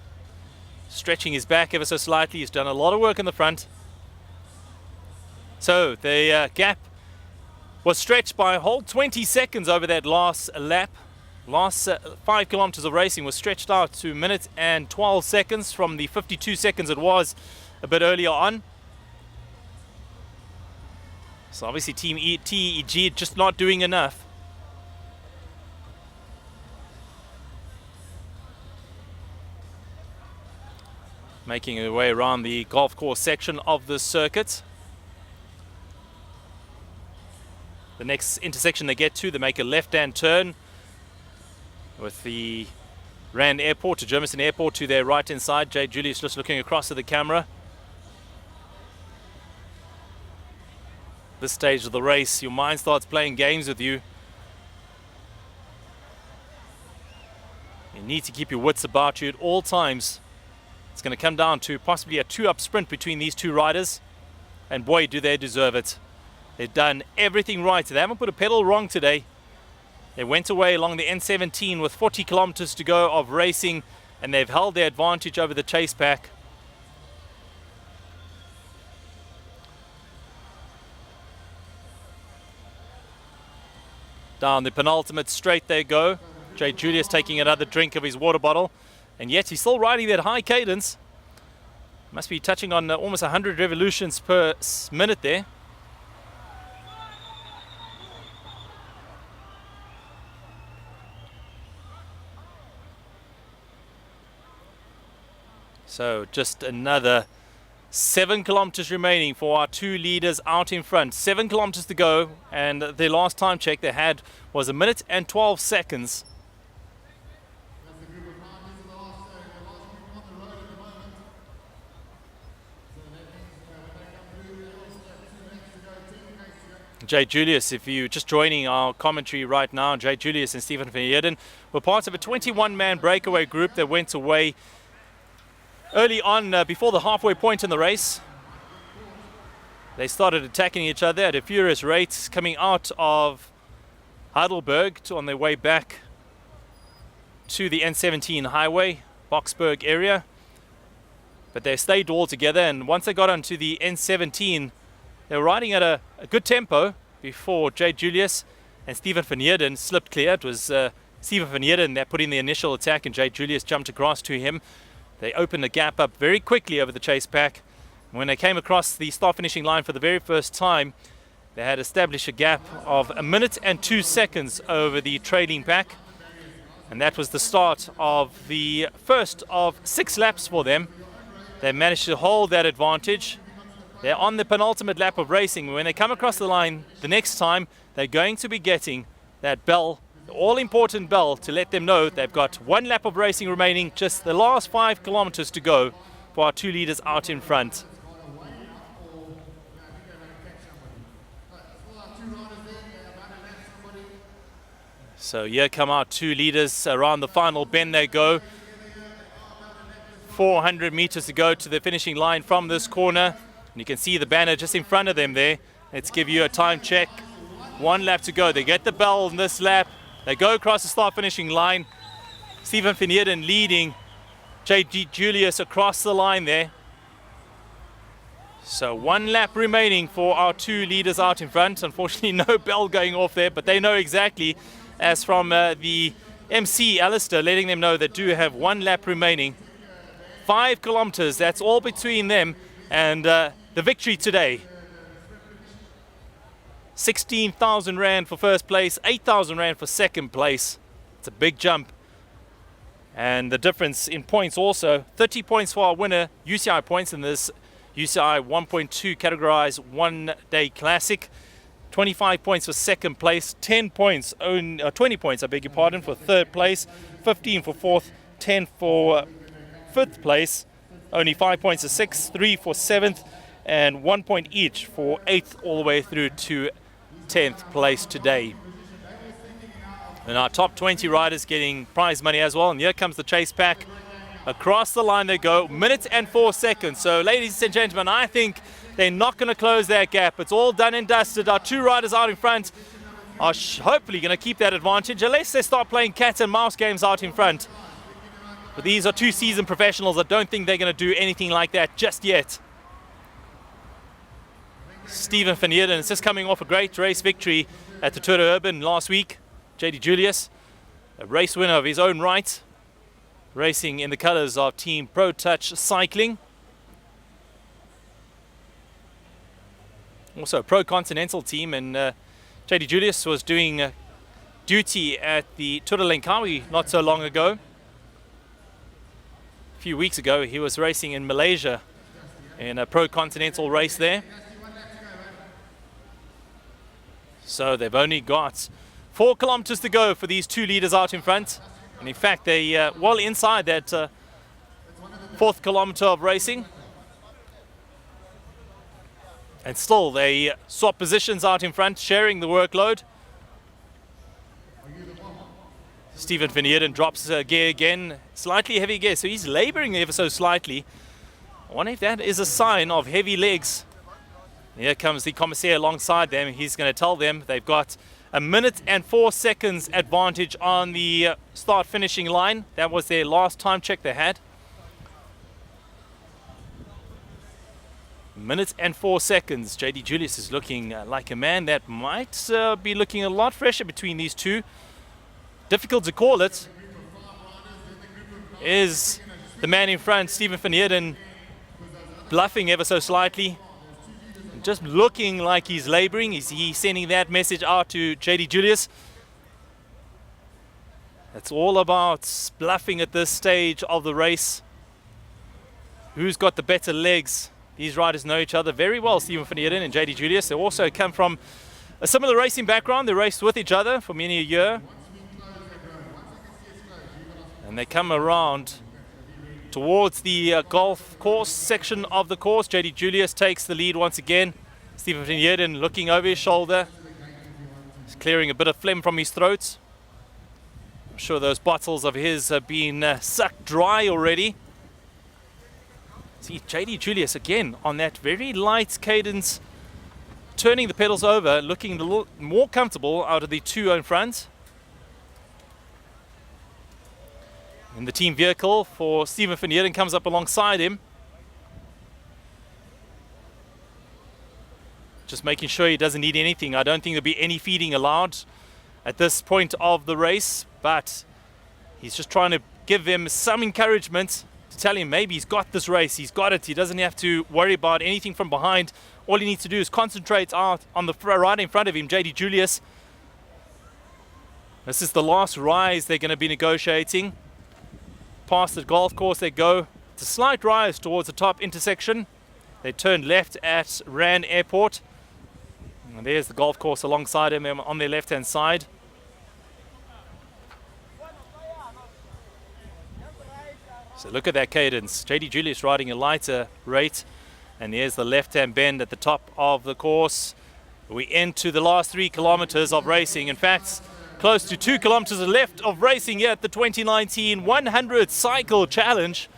Speaker 1: stretching his back ever so slightly. He's done a lot of work in the front. So the gap was stretched by a whole 20 seconds over that last lap. Last 5 kilometers of racing was stretched out to 1 minute and 12 seconds from the 52 seconds it was a bit earlier on. So obviously Team TEG just not doing enough. Making their way around the golf course section of the circuit. The next intersection they get to, they make a left-hand turn with the Rand Airport to Germiston Airport to their right-hand side. Jayde Julius just looking across at the camera. This stage of the race, your mind starts playing games with you. You need to keep your wits about you at all times. It's going to come down to possibly a 2-up sprint between these 2 riders. And boy, do they deserve it. They've done everything right. They haven't put a pedal wrong today. They went away along the N17 with 40 kilometers to go of racing, and they've held their advantage over the chase pack. Down the penultimate straight they go. Jayde Julius taking another drink of his water bottle, and yet he's still riding that high cadence. Must be touching on almost 100 revolutions per minute there. So just another 7 kilometers remaining for our 2 leaders out in front. 7 kilometers to go, and the last time check they had was 1 minute and 12 seconds. Jayde Julius, if you're just joining our commentary right now, Jayde Julius and Steven van Heerden were part of a 21-man breakaway group that went away early on before the halfway point in the race. They started attacking each other at a furious rate coming out of Heidelberg on their way back to the N17 highway, Boksburg area. But they stayed all together, and once they got onto the N17, they were riding at a good tempo before Jayde Julius and Steven van Heerden slipped clear. It was Steven van Heerden that put in the initial attack, and Jayde Julius jumped across to him. They opened the gap up very quickly over the chase pack. When they came across the start finishing line for the very first time, they had established a gap of 1 minute and 2 seconds over the trailing pack. And that was the start of the first of 6 laps for them. They managed to hold that advantage. They're on the penultimate lap of racing. When they come across the line the next time, they're going to be getting that bell, the all-important bell, to let them know they've got 1 lap of racing remaining, just the last 5 kilometers to go for our 2 leaders out in front. So here come our 2 leaders. Around the final bend they go. 400 meters to go to the finishing line from this corner. And you can see the banner just in front of them there. Let's give you a time check. 1 lap to go. They get the bell in this lap. They go across the start finishing line. Steven van Heerden leading Jayde Julius across the line there. So 1 lap remaining for our 2 leaders out in front. Unfortunately, no bell going off there, but they know exactly, as from the MC, Alistair, letting them know they do have 1 lap remaining. 5 kilometers, that's all between them and the victory today. 16,000 Rand for first place, 8,000 Rand for second place. It's a big jump. And the difference in points also, 30 points for our winner, UCI points in this UCI 1.2 categorized 1-day classic. 25 points for second place, 20 points, I beg your pardon, for third place, 15 for fourth, 10 for fifth place, only 5 points for sixth, 3 for seventh, and 1 point each for eighth all the way through to 10th place today. And our top 20 riders getting prize money as well. And here comes the chase pack. Across the line they go, 1 minute and 4 seconds. So ladies and gentlemen, I think they're not going to close that gap. It's all done and dusted. Our 2 riders out in front are hopefully going to keep that advantage, unless they start playing cat and mouse games out in front. But these are 2 seasoned professionals. I don't think they're going to do anything like that just yet. Steven van Heerden is just coming off a great race victory at the Tour de Urban last week. Jayde Julius, a race winner of his own right, racing in the colors of Team Pro Touch Cycling. Also a Pro Continental team, and Jayde Julius was doing duty at the Tour de Langkawi not so long ago. A few weeks ago he was racing in Malaysia in a Pro Continental race there. So they've only got 4 kilometers to go for these 2 leaders out in front. And in fact, they well inside that 4th kilometer of racing. And still, they swap positions out in front, sharing the workload. Steven van Heerden drops gear again, slightly heavy gear, so he's laboring ever so slightly. I wonder if that is a sign of heavy legs. Here comes the commissaire alongside them. He's going to tell them they've got 1 minute and 4 seconds advantage on the start finishing line. That was their last time check they had. 1 minute and 4 seconds. Jayde Julius is looking like a man that might be looking a lot fresher between these 2. Difficult to call it. Is the man in front, Steven van Heerden, bluffing ever so slightly? Just looking like he's laboring. Is he sending that message out to Jayde Julius? It's all about bluffing at this stage of the race. Who's got the better legs? These riders know each other very well, Steven van Heerden and Jayde Julius. They also come from a similar racing background. They raced with each other for many a year. And they come around towards the golf course section of the course. Jayde Julius takes the lead once again. Steven van Heerden looking over his shoulder. He's clearing a bit of phlegm from his throat. I'm sure those bottles of his have been sucked dry already. See Jayde Julius again on that very light cadence, turning the pedals over, looking a little more comfortable out of the 2 in front. And the team vehicle for Steven van Heerden comes up alongside him. Just making sure he doesn't need anything. I don't think there'll be any feeding allowed at this point of the race, but he's just trying to give him some encouragement to tell him maybe he's got this race, he's got it, he doesn't have to worry about anything from behind. All he needs to do is concentrate out on the rider in front of him, Jayde Julius. This is the last rise they're going to be negotiating. Past the golf course they go. It's a slight rise towards the top intersection. They turn left at Rand Airport. And there's the golf course alongside him on their left-hand side. So look at that cadence. Jayde Julius riding a lighter rate. And there's the left-hand bend at the top of the course. We into the last 3 kilometers of racing. In fact, close to 2 kilometers left of racing here at the 2019 100 Cycle Challenge.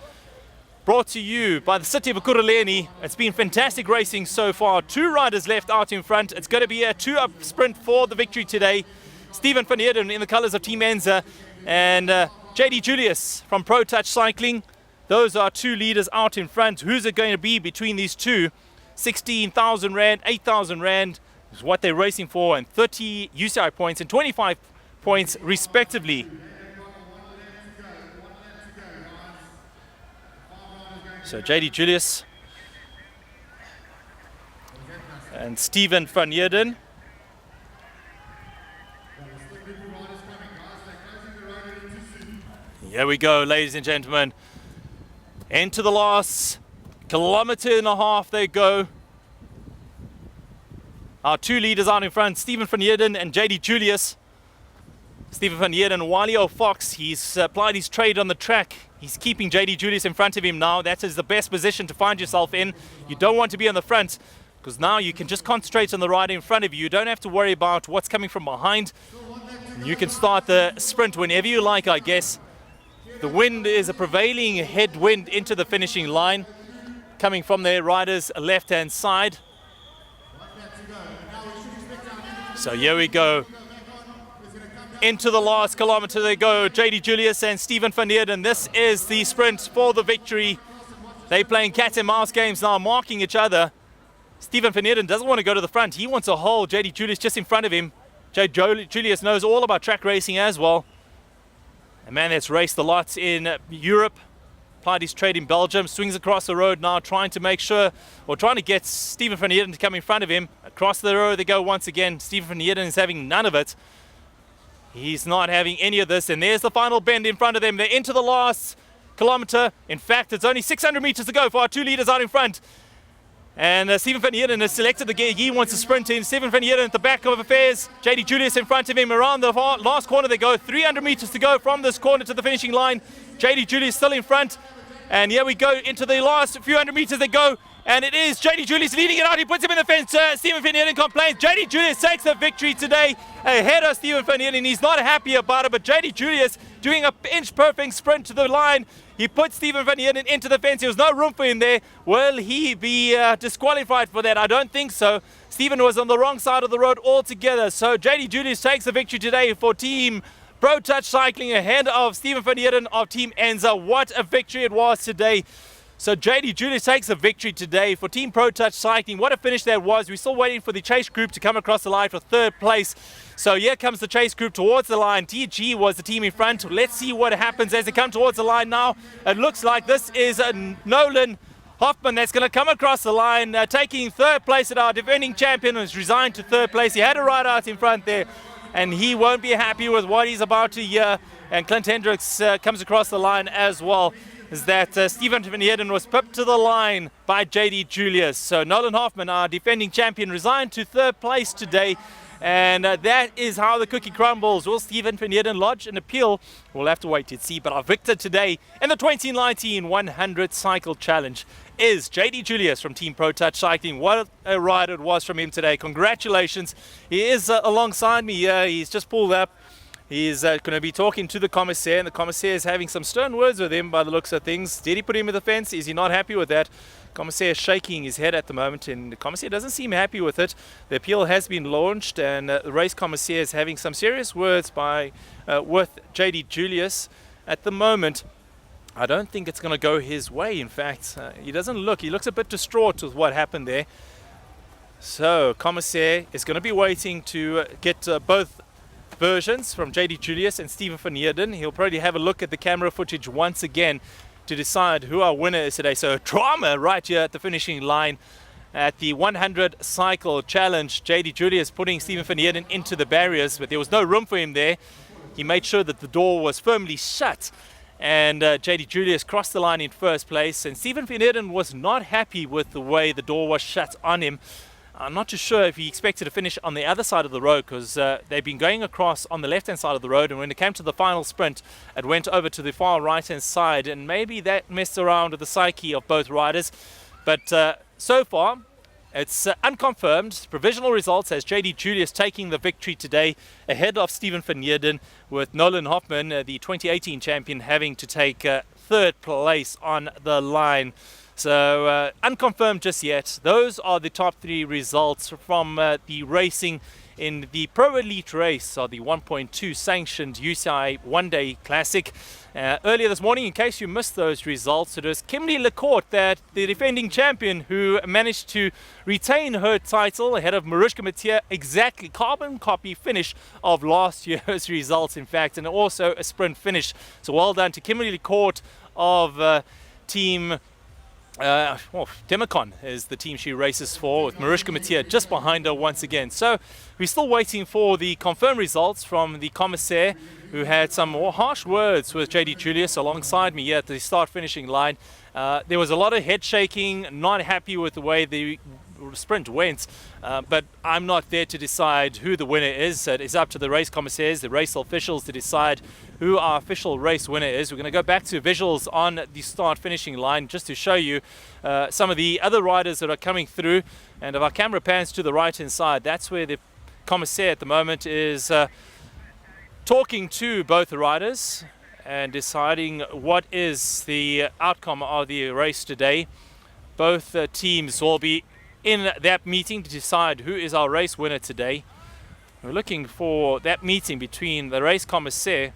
Speaker 1: Brought to you by the city of Ekurhuleni. It's been fantastic racing so far. 2 riders left out in front. It's going to be a 2-up sprint for the victory today. Steven van Heerden in the colors of Team Enza and Jayde Julius from Pro Touch Cycling. Those are 2 leaders out in front. Who's it going to be between these two? 16,000 Rand, 8,000 Rand is what they're racing for, and 30 UCI points and 25 points respectively. So Jayde Julius and Steven van Heerden. Here we go, ladies and gentlemen. Into the last 1.5 kilometers they go. Our 2 leaders out in front, Steven van Heerden and Jayde Julius. Steven van Heerden, Wally O'Fox, he's applied his trade on the track. He's keeping Jayde Julius in front of him now. That is the best position to find yourself in. You don't want to be on the front, because now you can just concentrate on the rider in front of you. You don't have to worry about what's coming from behind. You can start the sprint whenever you like, I guess. The wind is a prevailing headwind into the finishing line, coming from their rider's left-hand side. So here we go. Into the last kilometer they go, Jayde Julius and Steven van Heerden. This is the sprint for the victory. They're playing cat and mouse games now, marking each other. Steven van Heerden doesn't want to go to the front. He wants to hold Jayde Julius just in front of him. Jayde Julius knows all about track racing as well. A man that's raced a lot in Europe, applied his trade in Belgium, swings across the road now, trying to make sure, or trying to get Steven van Heerden to come in front of him. Across the road they go once again. Steven van Heerden is having none of it. He's not having any of this, and there's the final bend in front of them. They're into the last kilometer. In fact, it's only 600 meters to go for our 2 leaders out in front. And Steven van Heerden has selected the gear he wants to sprint in. Steven van Heerden at the back of affairs. Jayde Julius in front of him. Around the last corner they go. 300 meters to go from this corner to the finishing line. Jayde Julius still in front. And here we go into the last few hundred meters they go. And it is Jayde Julius leading it out. He puts him in the fence. Steven van Heerden complains. Jayde Julius takes the victory today ahead of Steven van Heerden. He's not happy about it, but Jayde Julius doing a inch-perfect sprint to the line. He put Steven van Heerden into the fence. There was no room for him there. Will he be disqualified for that? I don't think so. Steven was on the wrong side of the road altogether. So Jayde Julius takes the victory today for Team Pro Touch Cycling ahead of Steven van Heerden of Team Enza. What a victory it was today. So Jayde Julius takes a victory today for Team Pro Touch Cycling. What a finish that was. We're still waiting for the chase group to come across the line for 3rd place. So here comes the chase group towards the line. TG was the team in front. Let's see what happens as they come towards the line now. It looks like this is Nolan Hoffman that's going to come across the line, taking 3rd place at our defending champion, who's resigned to 3rd place. He had a ride out in front there, and he won't be happy with what he's about to hear. And Clint Hendricks comes across the line as well. Is that Steven van Heerden was pipped to the line by Jayde Julius. So Nolan Hoffman, our defending champion, resigned to 3rd place today. And that is how the cookie crumbles. Will Steven van Heerden lodge an appeal? We'll have to wait and see. But our victor today in the 2019 100 Cycle Challenge is Jayde Julius from Team Pro Touch Cycling. What a ride it was from him today. Congratulations. He is alongside me here. He's just pulled up. He's going to be talking to the commissaire, and the commissaire is having some stern words with him by the looks of things. Did he put him in the fence? Is he not happy with that? Commissaire is shaking his head at the moment, and the commissaire doesn't seem happy with it. The appeal has been launched, and the race commissaire is having some serious words with Jayde Julius. At the moment, I don't think it's going to go his way. In fact, he looks a bit distraught with what happened there. So commissaire is going to be waiting to get both versions from Jayde Julius and Steven van Heerden. He'll probably have a look at the camera footage once again to decide who our winner is today. So drama right here at the finishing line at the 100 cycle challenge. Jayde Julius putting Steven van Heerden into the barriers, but there was no room for him there. He made sure that the door was firmly shut, and Jayde Julius crossed the line in first place, and Steven van Heerden was not happy with the way the door was shut on him. I'm not too sure if he expected to finish on the other side of the road, because they've been going across on the left-hand side of the road, and when it came to the final sprint, it went over to the far right-hand side, and maybe that messed around with the psyche of both riders. But so far, it's unconfirmed. Provisional results has Jayde Julius taking the victory today ahead of Steven van Heerden, with Nolan Hoffman, the 2018 champion, having to take third place on the line. So unconfirmed just yet. Those are the top 3 results from the racing in the Pro Elite race of the 1.2 sanctioned UCI one-day classic. Earlier this morning, in case you missed those results, it was Kimberly Lecourt, that the defending champion, who managed to retain her title ahead of Maroesjka Matthee, exactly carbon copy finish of last year's results, in fact, and also a sprint finish. So well done to Kimberly Lecourt of team Demicon is the team she races for, with Maroesjka Matthee just behind her once again. So we're still waiting for the confirmed results from the commissaire, who had some more harsh words with Jayde Julius alongside me here at the start finishing line. There was a lot of head shaking, not happy with the way the sprint went, but I'm not there to decide who the winner is. It is up to the race commissaires, the race officials, to decide who our official race winner is. We're going to go back to visuals on the start finishing line just to show you some of the other riders that are coming through. And if our camera pans to the right hand side, that's where the commissaire at the moment is talking to both the riders and deciding what is the outcome of the race today. Both teams will be in that meeting to decide who is our race winner today. We're looking for that meeting between the race commissaire,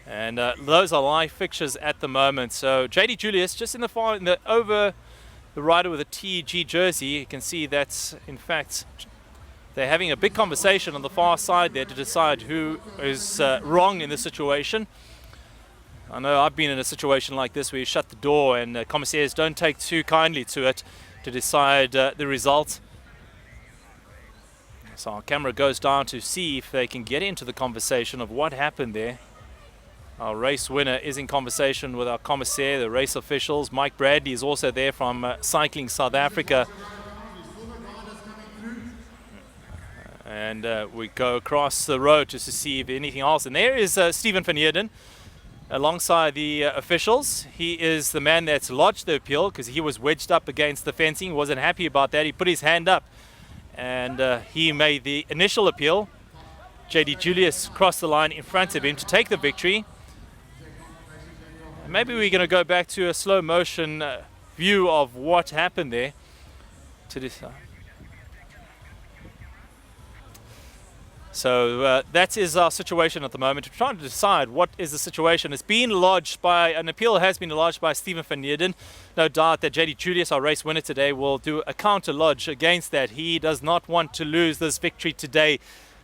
Speaker 1: and those are live fixtures at the moment. So Jayde Julius just in the far, over the rider with a TG jersey. You can see that's in fact they're having a big conversation on the far side there to decide who is wrong in this situation. I know I've been in a situation like this where you shut the door and commissaires don't take too kindly to it to decide the result. So our camera goes down to see if they can get into the conversation of what happened there. Our race winner is in conversation with our commissaire, the race officials. Mike Bradley is also there from Cycling South Africa. And we go across the road just to see if anything else. And there is Steven van Heerden alongside the officials. He is the man that's lodged the appeal because he was wedged up against the fencing. He wasn't happy about that. He put his hand up and he made the initial appeal. Jayde Julius crossed the line in front of him to take the victory. And maybe we're going to go back to a slow motion view of what happened there to decide. So that is our situation at the moment. We're trying to decide what is the situation. It's been lodged by, an appeal has been lodged by Steven van Heerden. No doubt that Jayde Julius, our race winner today, will do a counter lodge against that. He does not want to lose this victory today.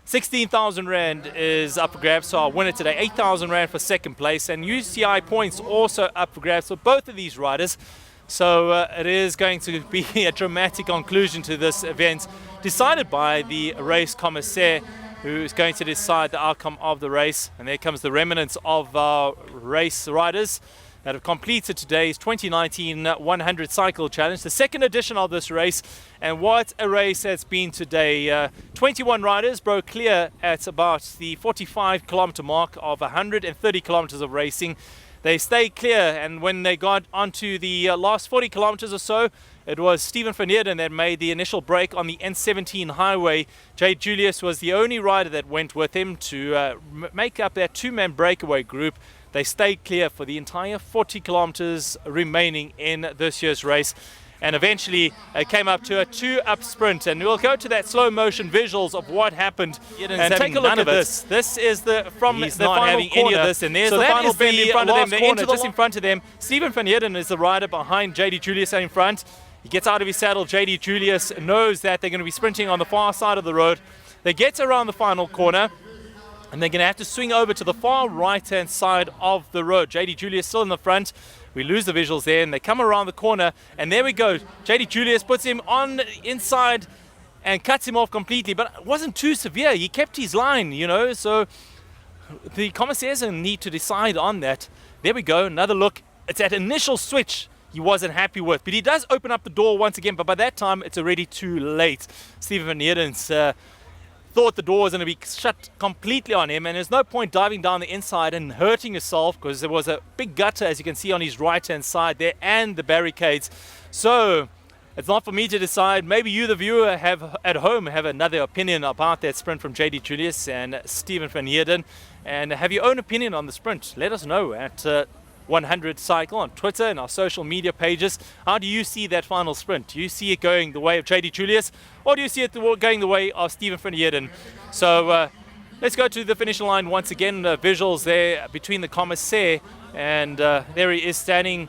Speaker 1: 16,000 Rand is up for grabs, so our winner today, 8,000 Rand for second place, and UCI points also up for grabs for both of these riders. So it is going to be a dramatic conclusion to this event, decided by the race commissaire, who is going to decide the outcome of the race. And there comes the remnants of our race riders that have completed today's 2019 100 Cycle Challenge, the second edition of this race. And what a race it's been today. 21 riders broke clear at about the 45 kilometer mark of 130 kilometers of racing. They stayed clear, and when they got onto the last 40 kilometers or so, it was Steven van Heerden that made the initial break on the N17 highway. Jayde Julius was the only rider that went with him to make up that two-man breakaway group. They stayed clear for the entire 40 kilometers remaining in this year's race. And eventually it came up to a 2-up sprint. And we'll go to that slow motion visuals of what happened. And take a look at this. This is from the final having corner. Any of this. And there's so the final bend in front of them. They're into just in front of them. Steven van Heerden is the rider behind Jayde Julius in front. He gets out of his saddle. Jayde Julius knows that they're going to be sprinting on the far side of the road. They get around the final corner, and they're going to have to swing over to the far right-hand side of the road. Jayde Julius still in the front. We lose the visuals there, and they come around the corner, and there we go. Jayde Julius puts him on inside and cuts him off completely, but it wasn't too severe. He kept his line, you know, so the commissaires need to decide on that. There we go, another look. It's that initial switch he wasn't happy with, but he does open up the door once again, but by that time it's already too late. Steven van Heerden's thought the door was going to be shut completely on him, and there's no point diving down the inside and hurting yourself, because there was a big gutter, as you can see, on his right hand side there, and the barricades. So it's not for me to decide. Maybe you, the viewer, have at home have another opinion about that sprint from Jayde Julius and Steven van Heerden, and have your own opinion on the sprint. Let us know at 100 Cycle on Twitter and our social media pages. How do you see that final sprint? Do you see it going the way of Jayde Julius, or do you see it going the way of Steven van Heerden? So let's go to the finish line once again. Visuals there between the commissaire, and there he is standing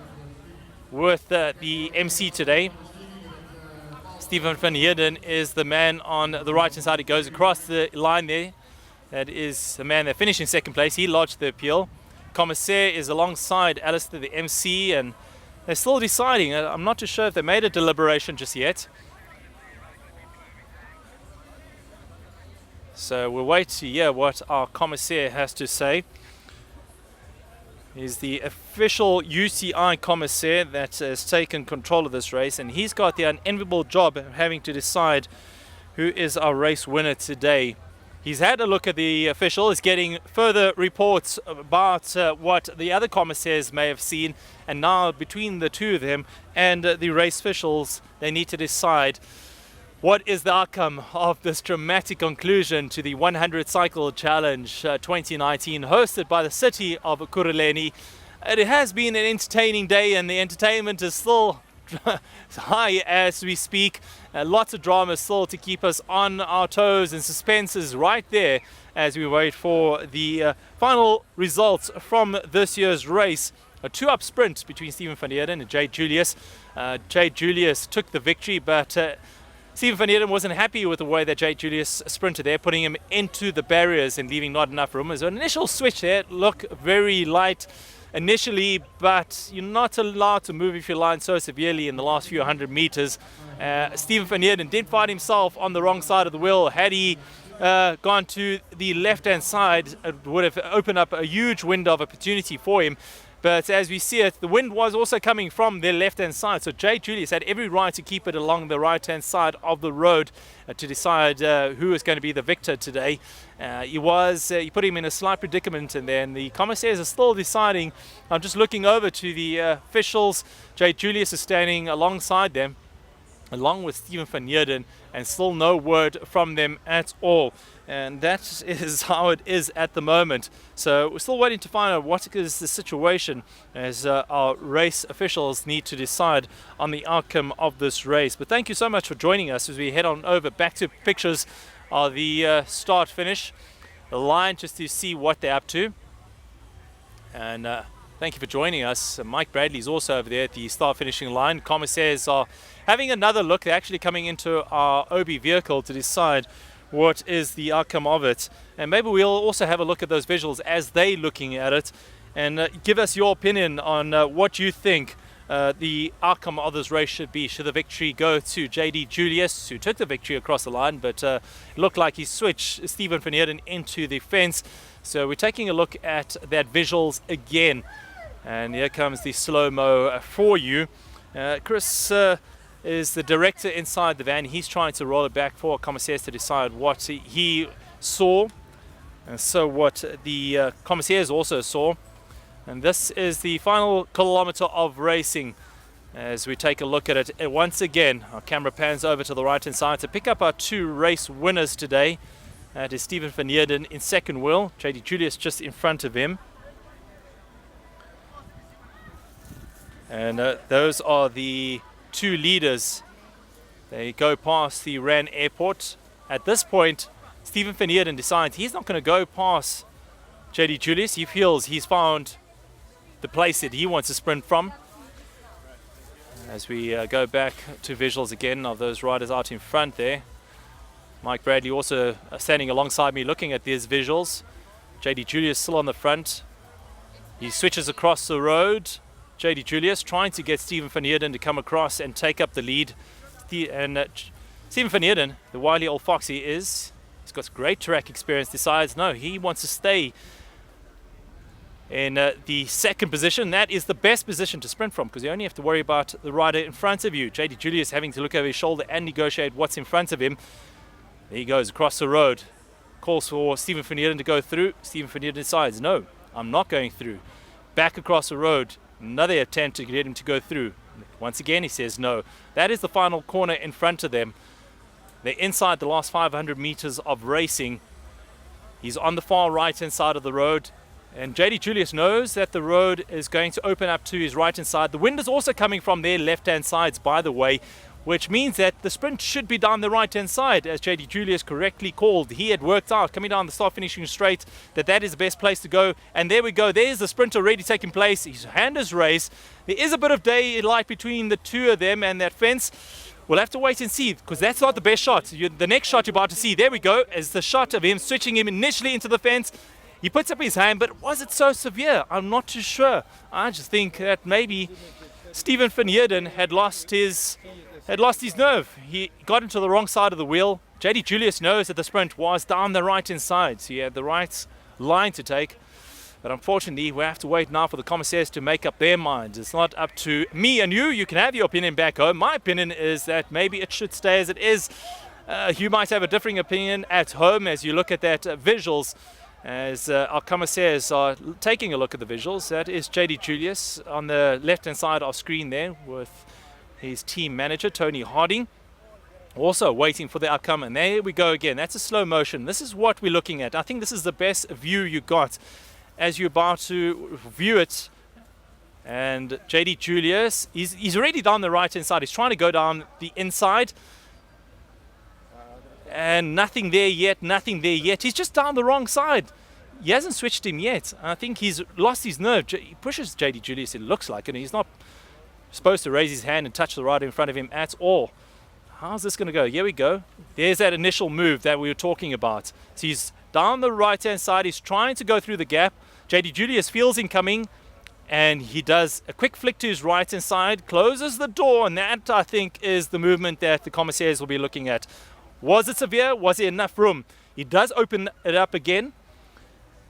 Speaker 1: with the MC today. Steven van Heerden is the man on the right hand side. He goes across the line there. That is the man that finished in second place. He lodged the appeal. Commissaire is alongside Alistair, the MC, and they're still deciding. I'm not too sure if they made a deliberation just yet. So we'll wait to hear what our commissaire has to say. He's the official UCI commissaire that has taken control of this race, and he's got the unenviable job of having to decide who is our race winner today. He's had a look at the official, is getting further reports about what the other commissaires may have seen, and now between the two of them and the race officials, they need to decide what is the outcome of this dramatic conclusion to the 100 Cycle Challenge 2019, hosted by the city of Ekurhuleni. It has been an entertaining day, and the entertainment is still high as we speak. Lots of drama still to keep us on our toes, and suspense is right there as we wait for the final results from this year's race. A two-up sprint between Steven van Heerden and Jayde Julius. Jayde Julius took the victory, but Steven van Heerden wasn't happy with the way that Jayde Julius sprinted there, putting him into the barriers and leaving not enough room. There's an initial switch there, look very light initially, but you're not allowed to move if you line so severely in the last few hundred meters. Steven van Heerden did find himself on the wrong side of the wheel. Had he gone to the left-hand side, it would have opened up a huge window of opportunity for him. But as we see it, the wind was also coming from their left-hand side, so Jayde Julius had every right to keep it along the right-hand side of the road to decide who is going to be the victor today. He put him in a slight predicament, and then the commissaires are still deciding. I'm just looking over to the officials. Jayde Julius is standing alongside them, along with Steven van Heerden, and still no word from them at all. And that is how it is at the moment. So we're still waiting to find out what is the situation, as our race officials need to decide on the outcome of this race. But thank you so much for joining us as we head on over back to pictures of the start finish, the line, just to see what they're up to. And thank you for joining us. Mike Bradley's also over there at the start finishing line. Commissaires are having another look. They're actually coming into our OB vehicle to decide what is the outcome of it, and maybe we'll also have a look at those visuals as they looking at it, and give us your opinion on what you think the outcome of this race should be. Should the victory go to Jayde Julius, who took the victory across the line, but it looked like he switched Steven van Heerden into the fence? So we're taking a look at that visuals again, and here comes the slow-mo for you. Chris is the director inside the van. He's trying to roll it back for commissaires to decide what he saw, and so what the commissaires also saw. And this is the final kilometer of racing. As we take a look at it once again, our camera pans over to the right hand side to pick up our two race winners today. That is Steven van Heerden in second wheel, Jayde Julius just in front of him. And those are the two leaders. They go past the Rand Airport. At this point, Steven van Heerden decides he's not going to go past Jayde Julius. He feels he's found the place that he wants to sprint from. As we go back to visuals again of those riders out in front there, Mike Bradley also standing alongside me looking at these visuals. Jayde Julius still on the front. He switches across the road. Jayde Julius trying to get Steven van Heerden to come across and take up the lead. Steven van Heerden, the wily old fox he is, he's got great track experience, decides no, he wants to stay in the second position. That is the best position to sprint from because you only have to worry about the rider in front of you. Jayde Julius having to look over his shoulder and negotiate what's in front of him. There he goes across the road. Calls for Steven van Heerden to go through. Steven van Heerden decides, no, I'm not going through. Back across the road. Another attempt to get him to go through. Once again, he says no. That is the final corner in front of them. They're inside the last 500 meters of racing. He's on the far right-hand side of the road. And Jayde Julius knows that the road is going to open up to his right-hand side. The wind is also coming from their left-hand sides, by the way, which means that the sprint should be down the right-hand side, as Jayde Julius correctly called. He had worked out, coming down the start-finishing straight, that is the best place to go. And there we go. There's the sprint already taking place. His hand is raised. There is a bit of daylight between the two of them and that fence. We'll have to wait and see, because that's not the best shot. The next shot you're about to see, there we go, is the shot of him switching him initially into the fence. He puts up his hand, but was it so severe? I'm not too sure. I just think that maybe Steven van Heerden had lost his nerve. He got into the wrong side of the wheel. Jayde Julius knows that the sprint was down the right-hand side, so he had the right line to take. But unfortunately, we have to wait now for the commissaires to make up their minds. It's not up to me and you. You can have your opinion back home. My opinion is that maybe it should stay as it is. You might have a differing opinion at home as you look at that visuals. As our commissaires are taking a look at the visuals. That is Jayde Julius on the left-hand side of screen there with his team manager, Tony Harding, also waiting for the outcome. And there we go again. That's a slow motion. This is what we're looking at. I think this is the best view you got as you're about to view it. And Jayde Julius, he's already down the right-hand side. He's trying to go down the inside. And nothing there yet, nothing there yet. He's just down the wrong side. He hasn't switched him yet. I think he's lost his nerve. He pushes Jayde Julius, it looks like, and he's not supposed to raise his hand and touch the rider in front of him at all. How's this going to go? Here we go. There's that initial move that we were talking about. So he's down the right-hand side. He's trying to go through the gap. Jayde Julius feels him coming, and he does a quick flick to his right-hand side, closes the door, and that, I think, is the movement that the commissaires will be looking at. Was it severe? Was there enough room? He does open it up again.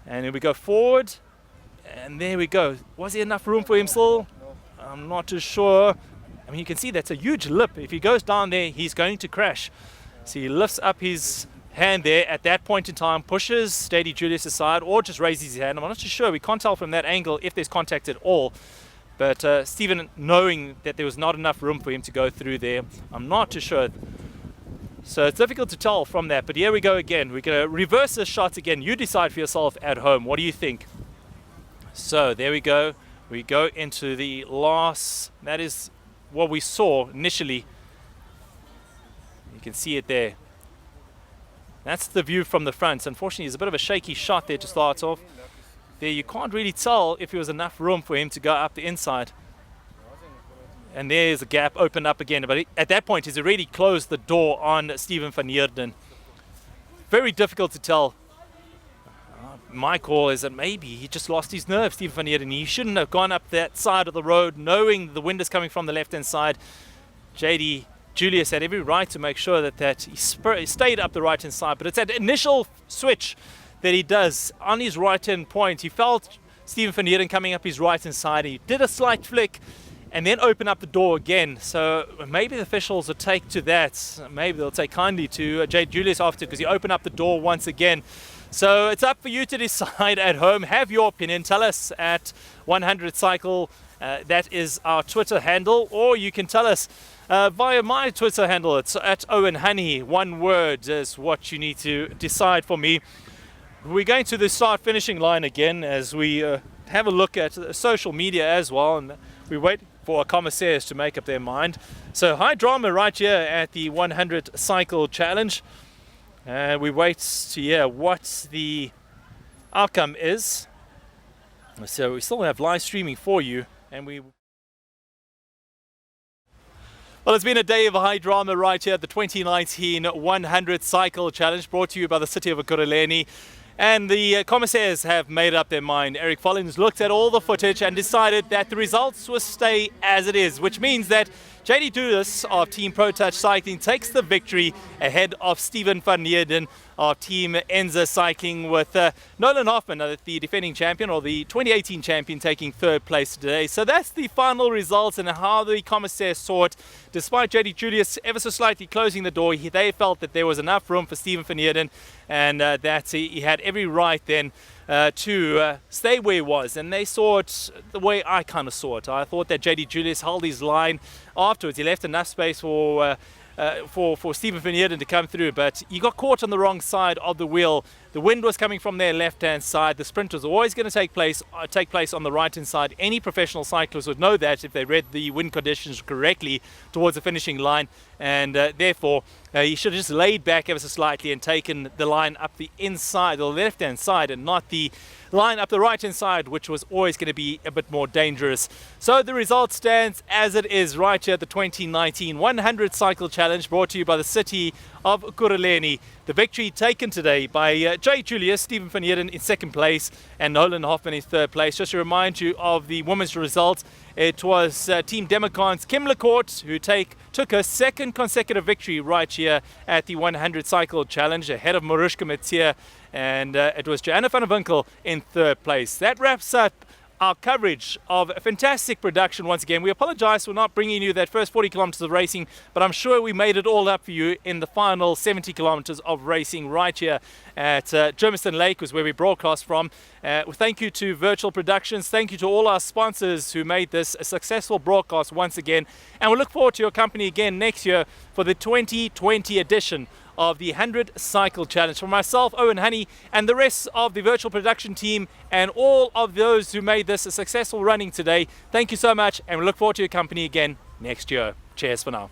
Speaker 1: And here we go forward. And there we go. Was there enough room for him still? I'm not too sure. I mean, you can see that's a huge lip. If he goes down there, he's going to crash. So he lifts up his hand there at that point in time, pushes Jayde Julius aside, or just raises his hand. I'm not too sure. We can't tell from that angle if there's contact at all. But Steven, knowing that there was not enough room for him to go through there, I'm not too sure. So it's difficult to tell from that, but here we go again. We're going to reverse this shot again. You decide for yourself at home. What do you think? So there we go. We go into the last. That is what we saw initially. You can see it there. That's the view from the front. Unfortunately, it's a bit of a shaky shot there to start off. There you can't really tell if there was enough room for him to go up the inside. And there's a gap opened up again. But at that point, he's already closed the door on Steven van Heerden. Very difficult to tell. My call is that maybe he just lost his nerve, Steven van Heerden. He shouldn't have gone up that side of the road, knowing the wind is coming from the left-hand side. Jayde Julius had every right to make sure that he stayed up the right-hand side. But it's that initial switch that he does on his right-hand point. He felt Steven van Heerden coming up his right-hand side. He did a slight flick, and then open up the door again. So maybe the officials will take to that. Maybe they'll take kindly to Jayde Julius after, because he opened up the door once again. So it's up for you to decide at home. Have your opinion. Tell us at 100 Cycle. That is our Twitter handle. Or you can tell us via my Twitter handle. It's at Owen Honey. One word is what you need to decide for me. We're going to the start finishing line again as we have a look at social media as well. And we wait for our commissaires to make up their mind. So high drama right here at the 100 Cycle Challenge. We wait to hear what the outcome is. So we still have live streaming for you. And Well, it's been a day of high drama right here at the 2019 100 Cycle Challenge, brought to you by the city of Ekurhuleni. And the commissaires have made up their mind. Eric Follins looked at all the footage and decided that the results will stay as it is, which means that Jayde Julius of Team Pro Touch Cycling takes the victory ahead of Steven van Heerden of Team Enza Cycling, with Nolan Hoffman, the defending champion, or the 2018 champion, taking third place today. So that's the final results and how the commissaires saw it. Despite Jayde Julius ever so slightly closing the door, they felt that there was enough room for Steven van Heerden, and that he had every right then to stay where he was. And they saw it the way I kind of saw it. I thought that Jayde Julius held his line afterwards. He left enough space for Steven van Heerden to come through, but he got caught on the wrong side of the wheel. The wind was coming from their left-hand side. The sprint was always going to take place on the right-hand side. Any professional cyclist would know that if they read the wind conditions correctly towards the finishing line, and therefore he should have just laid back ever so slightly and taken the line up the inside, the left-hand side, and not the line up the right-hand side, which was always going to be a bit more dangerous. So the result stands as it is right here at the 2019 100 Cycle Challenge, brought to you by the city of Ekurhuleni. The victory taken today by Jayde Julius, Steven van Heerden in second place, and Nolan Hoffman in third place. Just to remind you of the women's results, it was Team Democon's Kim Lecourt who took her second consecutive victory right here at the 100 Cycle Challenge, ahead of Maroesjka Matthee, and it was Joanna van Winkel in third place. That wraps up our coverage of a fantastic production once again. We apologize for not bringing you that first 40 kilometers of racing, but I'm sure we made it all up for you in the final 70 kilometers of racing right here at Germiston Lake, was where we broadcast from. Thank you to Virtual Productions. Thank you to all our sponsors who made this a successful broadcast once again. And we look forward to your company again next year for the 2020 edition of the 100 Cycle Challenge. For myself, Owen Honey, and the rest of the virtual production team, and all of those who made this a successful running today, thank you so much, and we look forward to your company again next year. Cheers for now.